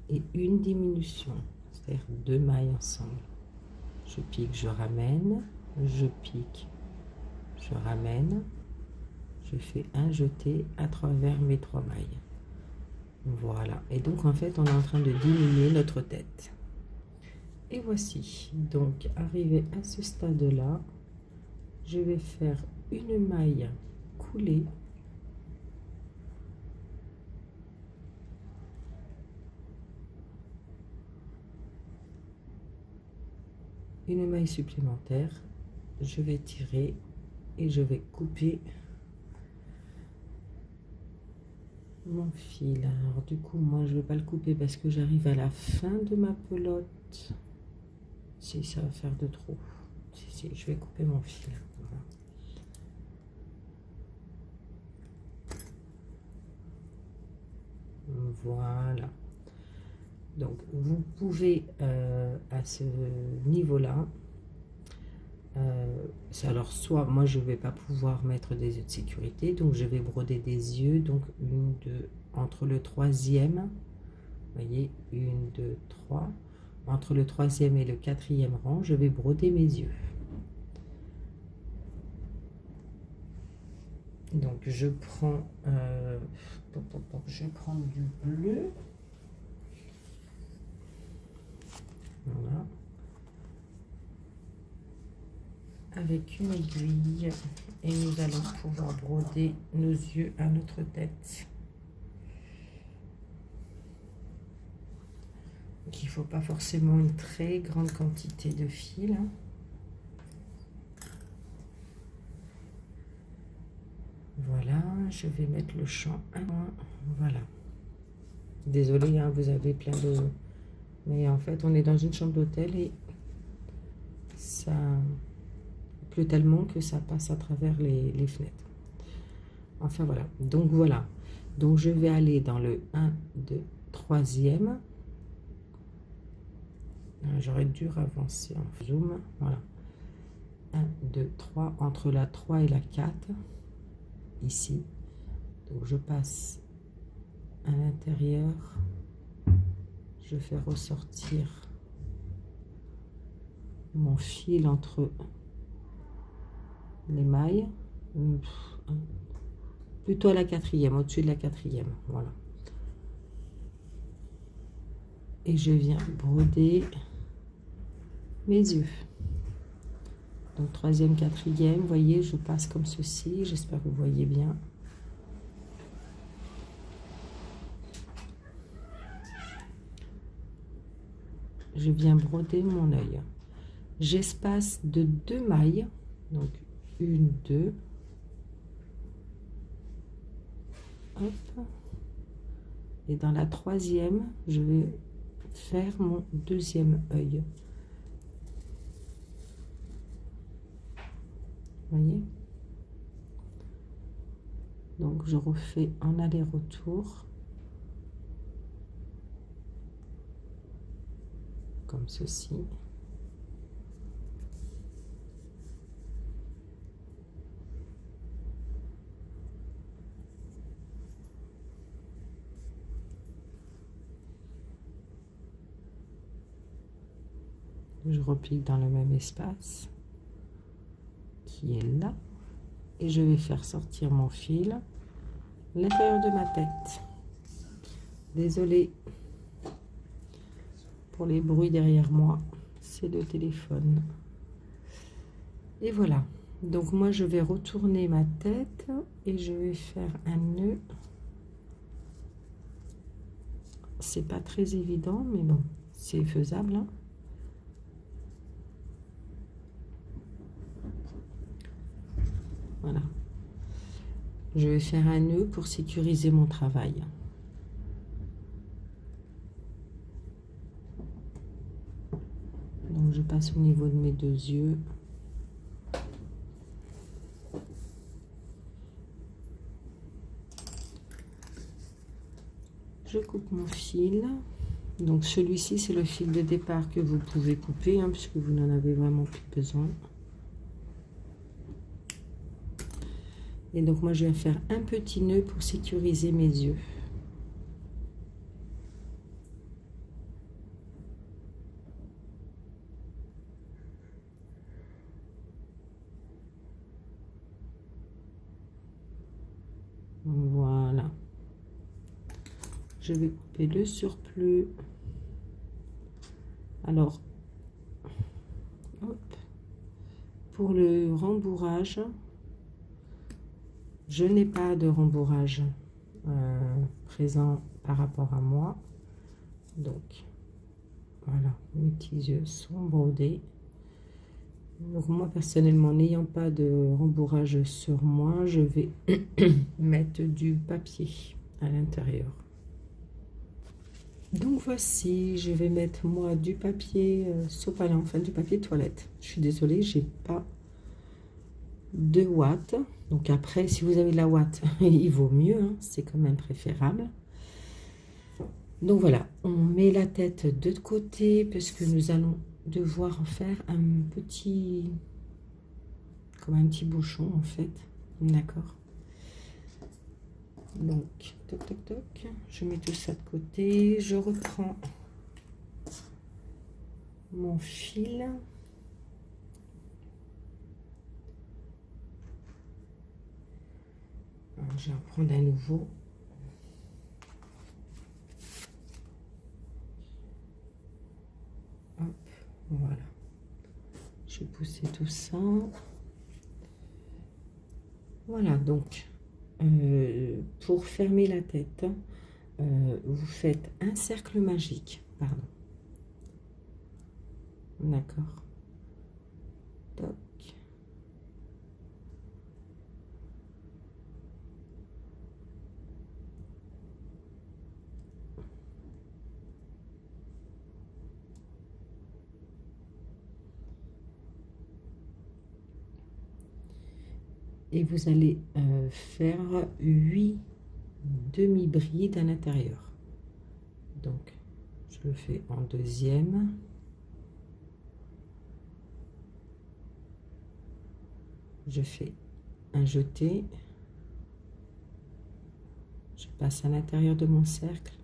Speaker 1: et une diminution, c'est-à-dire 2 mailles ensemble. Je pique, je ramène, je pique, je ramène, je fais un jeté à travers mes 3 mailles. Voilà, et donc en fait on est en train de diminuer notre tête. Et voici, donc arrivé à ce stade là, je vais faire une maille coulée, une maille supplémentaire, je vais tirer et je vais couper mon fil. Alors du coup moi je vais pas le couper parce que j'arrive à la fin de ma pelote. Si ça va faire de trop, si, je vais couper mon fil. Voilà. Donc vous pouvez à ce niveau là, alors soit moi je vais pas pouvoir mettre des œufs de sécurité, donc je vais broder des yeux, donc une, deux, entre le 3e, vous voyez, 1, 2, 3, entre le 3e et le 4e rang, je vais broder mes yeux. Donc je prends du bleu. Voilà. Avec une aiguille et nous allons pouvoir broder nos yeux à notre tête. Donc, il ne faut pas forcément une très grande quantité de fil. Voilà, je vais mettre le champ à loin. Voilà. Désolée, hein, vous avez plein de... Mais en fait, on est dans une chambre d'hôtel et ça pleut tellement que ça passe à travers les fenêtres. Enfin, voilà. Donc, voilà. Donc, je vais aller dans le 1, 2, 3e. J'aurais dû avancer en zoom. Voilà. 1, 2, 3. Entre la 3 et la 4. Ici. Donc, je passe à l'intérieur. Je fais ressortir mon fil entre les mailles, plutôt à la 4e, au-dessus de la 4e, voilà. Et je viens broder mes yeux. Donc 3e, 4e, vous voyez, je passe comme ceci, j'espère que vous voyez bien. Je viens broder mon œil. J'espace de 2 mailles, donc 1, 2, hop. Et dans la troisième, je vais faire mon deuxième œil. Vous voyez? Donc je refais en aller-retour. Comme ceci. Je replique dans le même espace qui est là et je vais faire sortir mon fil à l'intérieur de ma tête. Désolée pour les bruits derrière moi, c'est le téléphone. Et voilà, donc moi je vais retourner ma tête et je vais faire un nœud. C'est pas très évident, mais bon, c'est faisable, hein. Voilà. Je vais faire un nœud pour sécuriser mon travail. Donc je passe au niveau de mes deux yeux. Je coupe mon fil. Donc celui-ci, c'est le fil de départ que vous pouvez couper, hein, puisque vous n'en avez vraiment plus besoin. Et donc moi je vais faire un petit nœud pour sécuriser mes yeux. Voilà. Je vais couper le surplus. Alors, hop, pour le rembourrage, je n'ai pas de rembourrage présent par rapport à moi. Donc, voilà, mes petits yeux sont brodés. Donc, moi, personnellement, n'ayant pas de rembourrage sur moi, je vais mettre du papier à l'intérieur. Donc, voici, je vais mettre, moi, du papier sopalin, enfin, du papier toilette. Je suis désolée, j'ai pas de ouate. Donc après, si vous avez de la ouate, il vaut mieux, hein, c'est quand même préférable. Donc voilà, on met la tête de côté parce que nous allons devoir en faire un petit, comme un petit bouchon en fait. D'accord. Donc, toc toc toc, je mets tout ça de côté, je reprends mon fil. Alors, je vais en prendre un nouveau. Hop, voilà. Je vais pousser tout ça. Voilà, donc, pour fermer la tête, vous faites un cercle magique, pardon. D'accord. Toc. Et vous allez faire 8 demi-brides à l'intérieur. Donc, je le fais en deuxième. Je fais un jeté. Je passe à l'intérieur de mon cercle.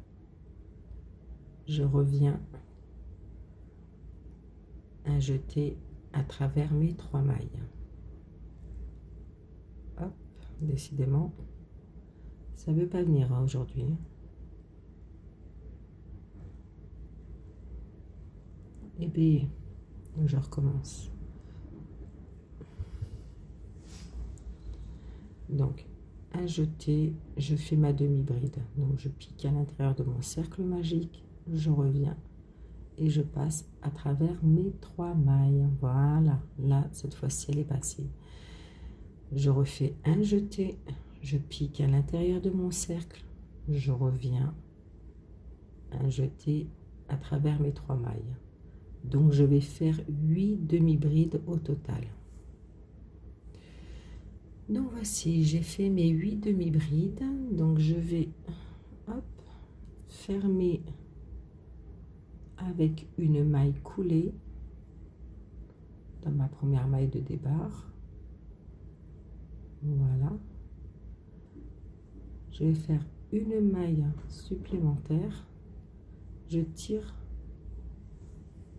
Speaker 1: Je reviens. Un jeté à travers mes 3 mailles. Hop, décidément, ça ne veut pas venir hein, aujourd'hui. Et bien, je recommence. Donc, un jeté, je fais ma demi-bride. Donc, je pique à l'intérieur de mon cercle magique, je reviens et je passe à travers mes 3 mailles. Voilà, là, cette fois-ci, elle est passée. Je refais un jeté, je pique à l'intérieur de mon cercle, je reviens à jeter à travers mes 3 mailles. Donc je vais faire 8 demi-brides au total. Donc voici, j'ai fait mes 8 demi-brides. Donc je vais hop, fermer avec une maille coulée dans ma première maille de départ. Voilà. Je vais faire une maille supplémentaire. Je tire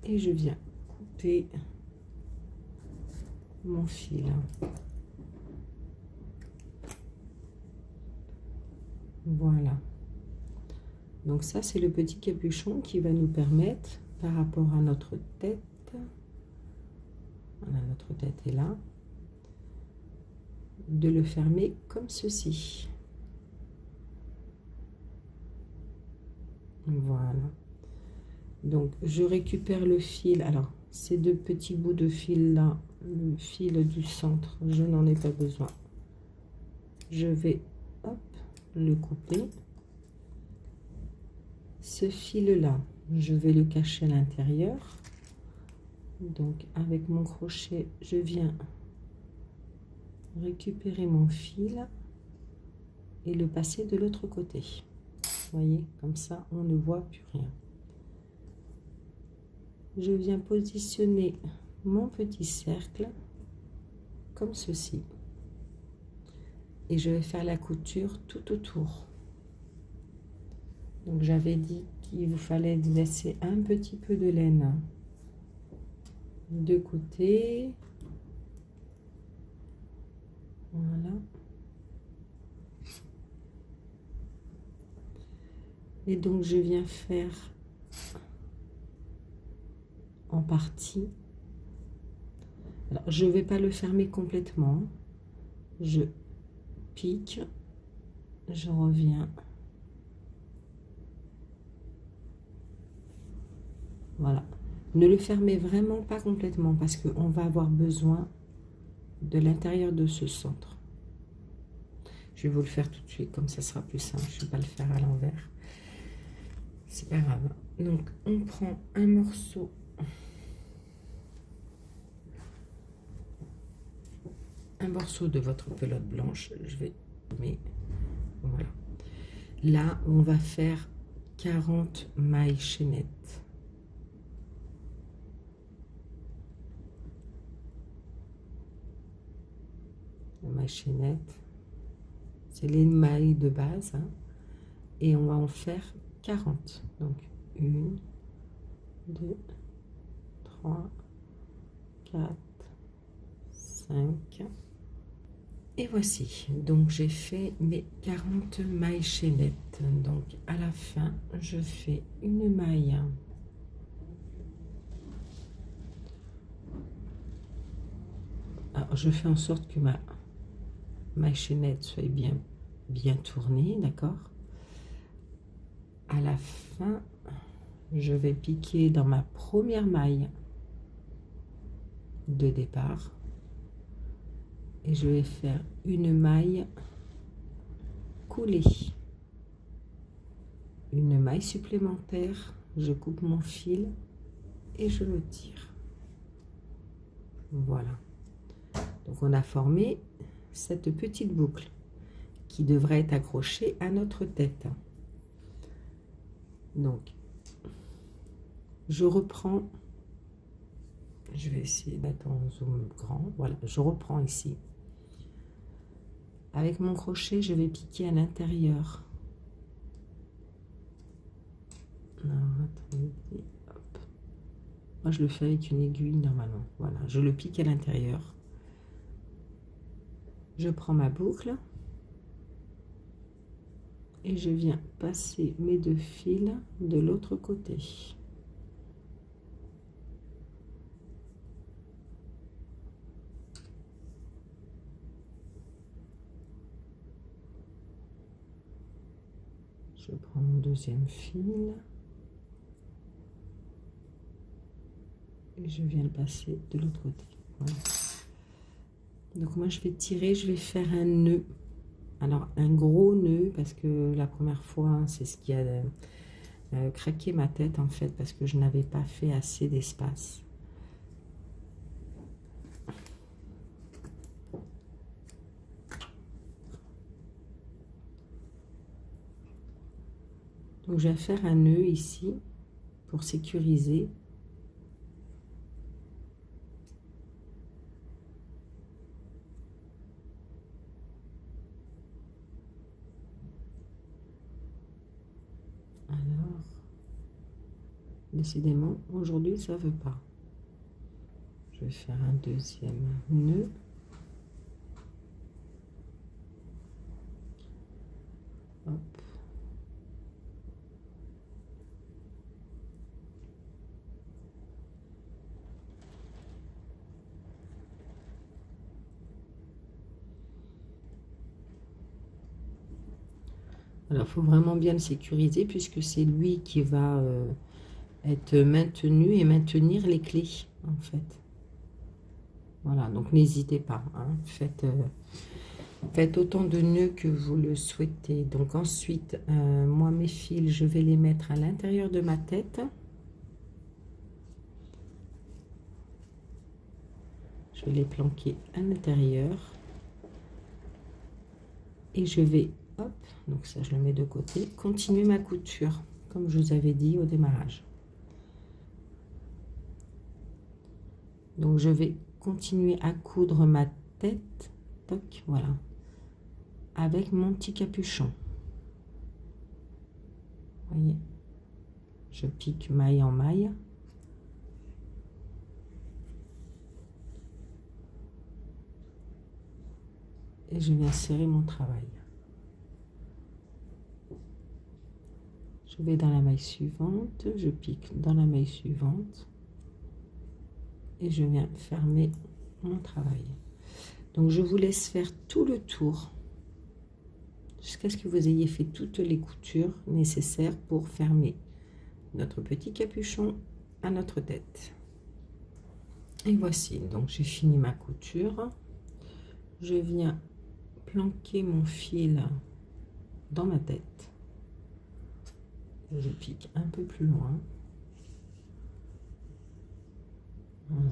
Speaker 1: et je viens couper mon fil. Voilà. Donc ça, c'est le petit capuchon qui va nous permettre, par rapport à notre tête, voilà, notre tête est là, de le fermer comme ceci. Voilà. Donc je récupère le fil. Alors ces 2 petits bouts de fil là, le fil du centre, je n'en ai pas besoin. Je vais hop le couper. Ce fil là, je vais le cacher à l'intérieur. Donc avec mon crochet, je viens récupérer mon fil et le passer de l'autre côté. Vous voyez, comme ça on ne voit plus rien. Je viens positionner mon petit cercle comme ceci et je vais faire la couture tout autour. Donc j'avais dit qu'il vous fallait laisser un petit peu de laine de côté. Voilà. Et donc je viens faire en partie. Alors je ne vais pas le fermer complètement. Je pique, je reviens. Voilà. Ne le fermez vraiment pas complètement parce qu'on va avoir besoin de l'intérieur de ce centre. Je vais vous le faire tout de suite, comme ça sera plus simple. Je ne vais pas le faire à l'envers. C'est pas grave. Donc, on prend un morceau. Un morceau de votre pelote blanche. Je vais... Mais voilà. Là, on va faire 40 mailles chaînettes. La maille chaînette, c'est les mailles de base. Hein, et on va en faire 40. Donc, 1, 2, 3, 4, 5. Et voici. Donc, j'ai fait mes 40 mailles chaînettes. Donc, à la fin, je fais une maille. Alors, je fais en sorte que ma chaînette soit bien tournée, d'accord? À la fin, je vais piquer dans ma première maille de départ et je vais faire une maille coulée, une maille supplémentaire, je coupe mon fil et je le tire. Voilà. Donc on a formé cette petite boucle qui devrait être accrochée à notre tête. Donc je reprends, je vais essayer d'être en zoom grand, voilà, je reprends ici. Avec mon crochet, je vais piquer à l'intérieur. Moi, je le fais avec une aiguille normalement. Voilà, je le pique à l'intérieur. Je prends ma boucle et je viens passer mes 2 fils de l'autre côté. Je prends mon 2e fil et je viens le passer de l'autre côté. Voilà. Donc moi je vais tirer, je vais faire un nœud Alors, un gros nœud, parce que la première fois, c'est ce qui a craqué ma tête, en fait, parce que je n'avais pas fait assez d'espace. Donc, je vais faire un nœud ici pour sécuriser. Alors, décidément, aujourd'hui, ça ne veut pas. Je vais faire un deuxième nœud. Hop. Alors, il faut vraiment bien le sécuriser puisque c'est lui qui va être maintenu et maintenir les clés, en fait. Voilà, donc n'hésitez pas, hein, faites autant de nœuds que vous le souhaitez. Donc ensuite, moi, mes fils, je vais les mettre à l'intérieur de ma tête. Je vais les planquer à l'intérieur. Et je vais, hop, donc ça je le mets de côté, continuer ma couture, comme je vous avais dit au démarrage. Donc je vais continuer à coudre ma tête, toc, voilà, avec mon petit capuchon. Voyez, je pique maille en maille. Et je viens serrer mon travail. Je vais dans la maille suivante, je pique dans la maille suivante. Et je viens fermer mon travail. Donc je vous laisse faire tout le tour jusqu'à ce que vous ayez fait toutes les coutures nécessaires pour fermer notre petit capuchon à notre tête. Et voici, donc j'ai fini ma couture. Je viens planquer mon fil dans ma tête. Je pique un peu plus loin. Voilà.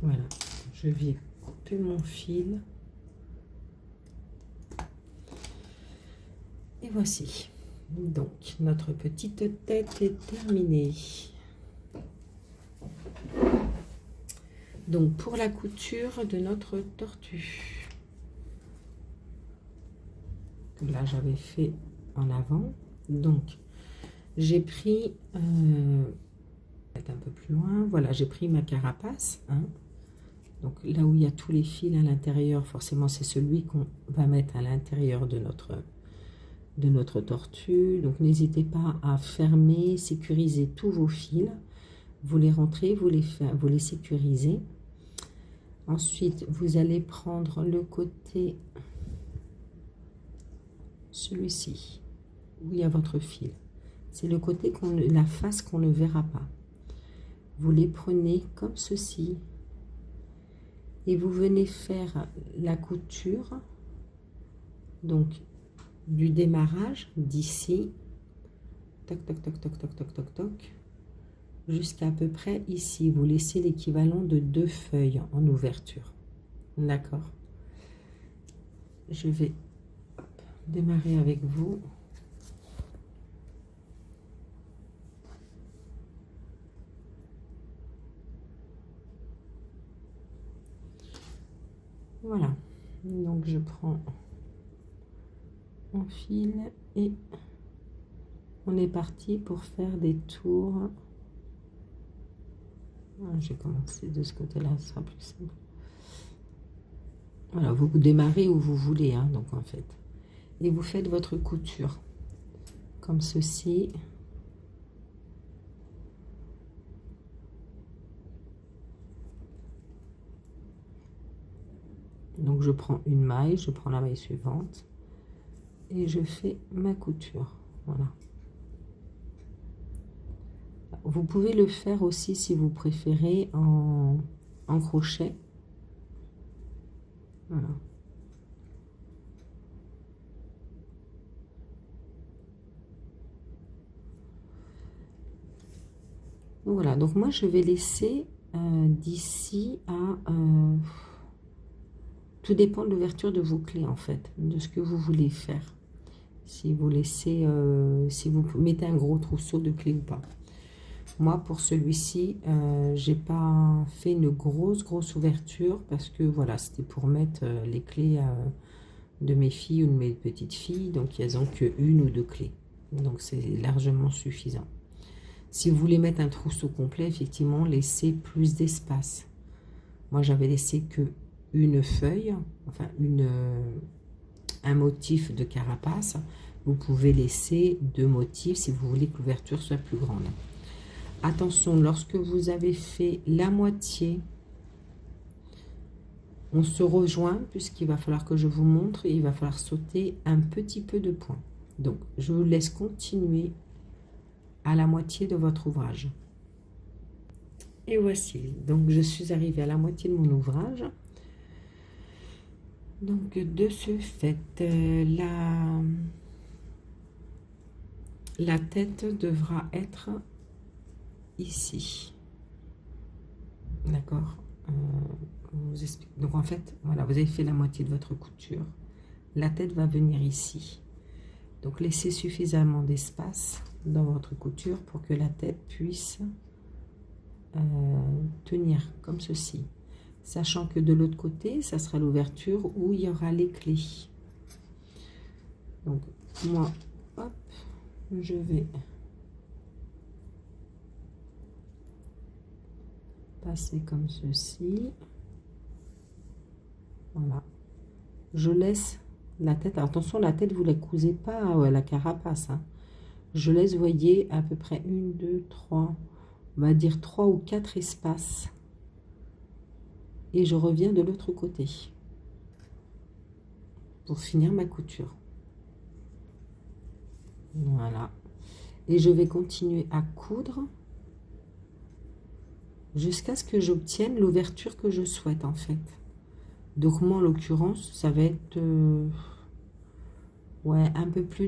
Speaker 1: Voilà, je vais couper mon fil. Et voici. Donc, notre petite tête est terminée. Donc, pour la couture de notre tortue. Là, j'avais fait en avant. Donc, j'ai pris... un peu plus loin. Voilà, j'ai pris ma carapace. Hein. Donc, là où il y a tous les fils à l'intérieur, forcément, c'est celui qu'on va mettre à l'intérieur de notre tortue. Donc, n'hésitez pas à fermer, sécuriser tous vos fils. Vous les rentrez, vous les sécurisez. Ensuite, vous allez prendre le côté, celui-ci, où il y a votre fil. C'est le côté, la face qu'on ne verra pas. Vous les prenez comme ceci. Et vous venez faire la couture, donc du démarrage d'ici, toc, toc, toc, toc, toc, toc, toc, toc, jusqu'à peu près ici. Vous laissez l'équivalent de 2 feuilles en ouverture. D'accord? Je vais démarrer avec vous. Voilà. Donc je prends mon fil et on est parti pour faire des tours. J'ai commencé de ce côté-là, ce sera plus simple. Voilà, vous démarrez où vous voulez, hein, donc en fait. Et vous faites votre couture comme ceci. Donc je prends une maille, je prends la maille suivante et je fais ma couture. Voilà. vous pouvez le faire aussi si vous préférez en crochet. Voilà. Voilà, donc moi je vais laisser d'ici à... tout dépend de l'ouverture de vos clés en fait, de ce que vous voulez faire. Si vous laissez, si vous mettez un gros trousseau de clés ou pas. Moi pour celui-ci, j'ai pas fait une grosse ouverture parce que voilà, c'était pour mettre les clés de mes filles ou de mes petites filles, donc elles n'ont que une ou deux clés. Donc c'est largement suffisant. Si vous voulez mettre un trousseau complet, effectivement, laissez plus d'espace. Moi, j'avais laissé que une feuille, enfin un motif de carapace. Vous pouvez laisser 2 motifs si vous voulez que l'ouverture soit plus grande. Attention, lorsque vous avez fait la moitié, on se rejoint puisqu'il va falloir que je vous montre et il va falloir sauter un petit peu de point. Donc, je vous laisse continuer à la moitié de votre ouvrage. Et voici, donc je suis arrivée à la moitié de mon ouvrage. Donc de ce fait, la tête devra être ici. D'accord, donc en fait, voilà, vous avez fait la moitié de votre couture. La tête va venir ici. Donc laissez suffisamment d'espace dans votre couture pour que la tête puisse tenir comme ceci. Sachant que de l'autre côté, ça sera l'ouverture où il y aura les clés. Donc moi, hop, je vais passer comme ceci. Voilà. Je laisse la tête, attention, la tête, vous ne la cousez pas à la carapace. Hein. Je laisse, vous voyez, à peu près 1, 2, 3, on va dire 3 ou 4 espaces. Et je reviens de l'autre côté pour finir ma couture. Voilà. Et je vais continuer à coudre jusqu'à ce que j'obtienne l'ouverture que je souhaite en fait. Donc moi en l'occurrence ça va être ouais, un peu plus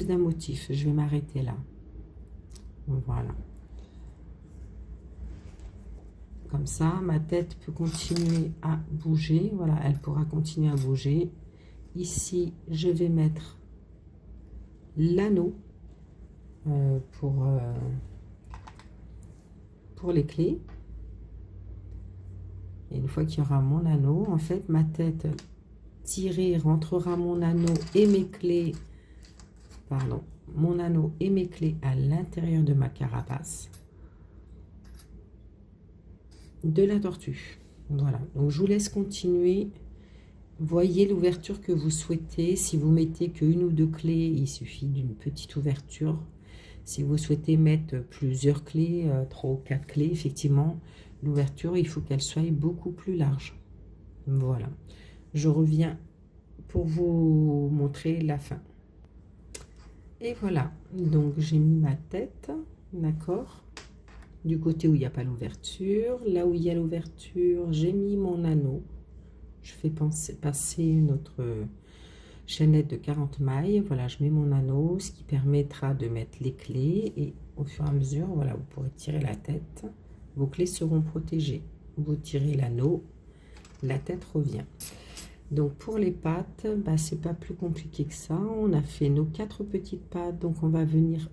Speaker 1: d'un motif. Je vais m'arrêter là. Voilà. Comme ça, ma tête peut continuer à bouger. Voilà, elle pourra continuer à bouger. Ici, je vais mettre l'anneau pour les clés. Et une fois qu'il y aura mon anneau, en fait, ma tête tirée rentrera mon anneau et mes clés, pardon, mon anneau et mes clés à l'intérieur de ma carapace de la tortue. Voilà, donc je vous laisse continuer. Voyez l'ouverture que vous souhaitez. Si vous mettez qu'une ou deux clés, il suffit d'une petite ouverture. Si vous souhaitez mettre plusieurs clés, 3 ou 4 clés, effectivement, l'ouverture, il faut qu'elle soit beaucoup plus large. Voilà. Je reviens pour vous montrer la fin. Et voilà. Donc, j'ai mis ma tête, d'accord, du côté où il n'y a pas l'ouverture. Là où il y a l'ouverture, j'ai mis mon anneau. Je fais passer notre chaînette de 40 mailles. Voilà, je mets mon anneau, ce qui permettra de mettre les clés. Et au fur et à mesure, voilà, vous pourrez tirer la tête. Vos clés seront protégées. Vous tirez l'anneau, la tête revient. Donc pour les pattes, bah, c'est pas plus compliqué que ça. On a fait nos 4 petites pattes, donc on va venir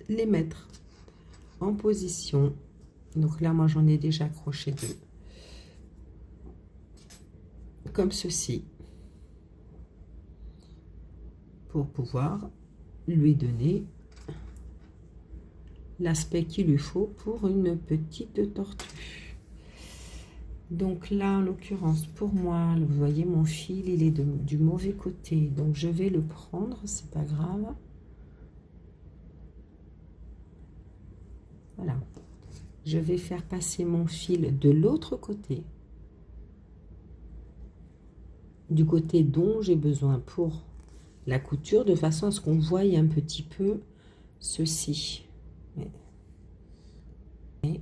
Speaker 1: les mettre en position. Donc là, moi j'en ai déjà accroché 2. Comme ceci. Pour pouvoir lui donner l'aspect qu'il lui faut pour une petite tortue. Donc là, en l'occurrence, pour moi, vous voyez, mon fil, il est du mauvais côté. Donc, je vais le prendre, c'est pas grave. Voilà. Je vais faire passer mon fil de l'autre côté. Du côté dont j'ai besoin pour la couture, de façon à ce qu'on voie un petit peu ceci. Et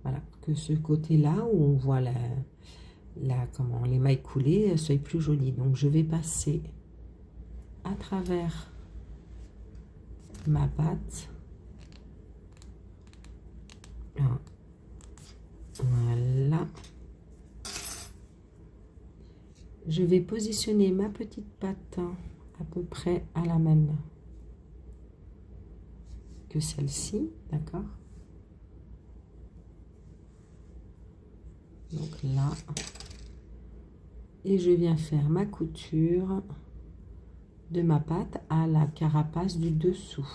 Speaker 1: voilà, que ce côté-là où on voit comment les mailles coulées soit plus joli. Donc je vais passer à travers ma pâte. Voilà. Je vais positionner ma petite pâte à peu près à la même que celle-ci, d'accord? Donc là, et je viens faire ma couture de ma pâte à la carapace du dessous.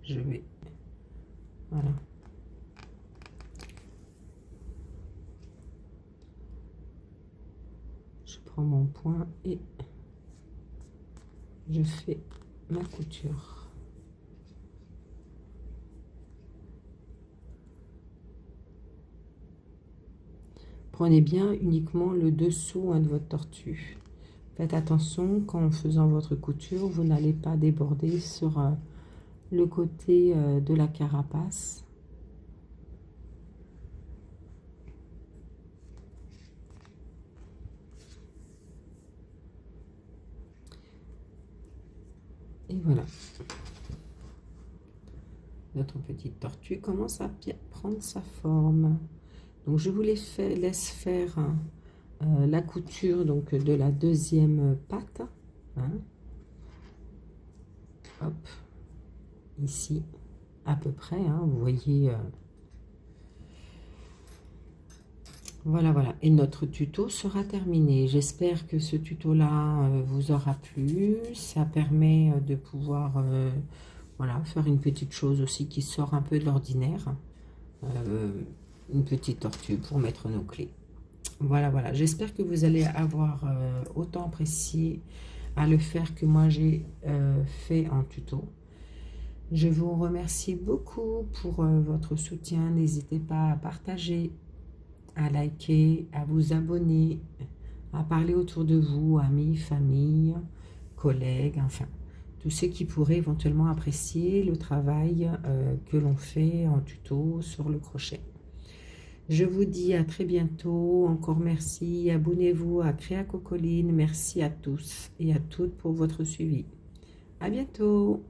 Speaker 1: Je vais, voilà. Je prends mon point et je fais ma couture. Prenez bien uniquement le dessous de votre tortue. Faites attention qu'en faisant votre couture, vous n'allez pas déborder sur le côté de la carapace. Et voilà. Notre petite tortue commence à bien prendre sa forme. Donc je vous laisse faire la couture donc de la deuxième patte. Hein. Hop, ici à peu près. Hein, vous voyez. Voilà, voilà. Et notre tuto sera terminé. J'espère que ce tuto-là vous aura plu. Ça permet de pouvoir voilà, faire une petite chose aussi qui sort un peu de l'ordinaire. Une petite tortue pour mettre nos clés. Voilà, voilà. J'espère que vous allez avoir autant apprécié à le faire que moi j'ai fait en tuto. Je vous remercie beaucoup pour votre soutien. N'hésitez pas à partager, à liker, à vous abonner, à parler autour de vous, amis, famille, collègues, enfin, tous ceux qui pourraient éventuellement apprécier le travail que l'on fait en tuto sur le crochet. Je vous dis à très bientôt. Encore merci. Abonnez-vous à Créa Cocoline. Merci à tous et à toutes pour votre suivi. À bientôt.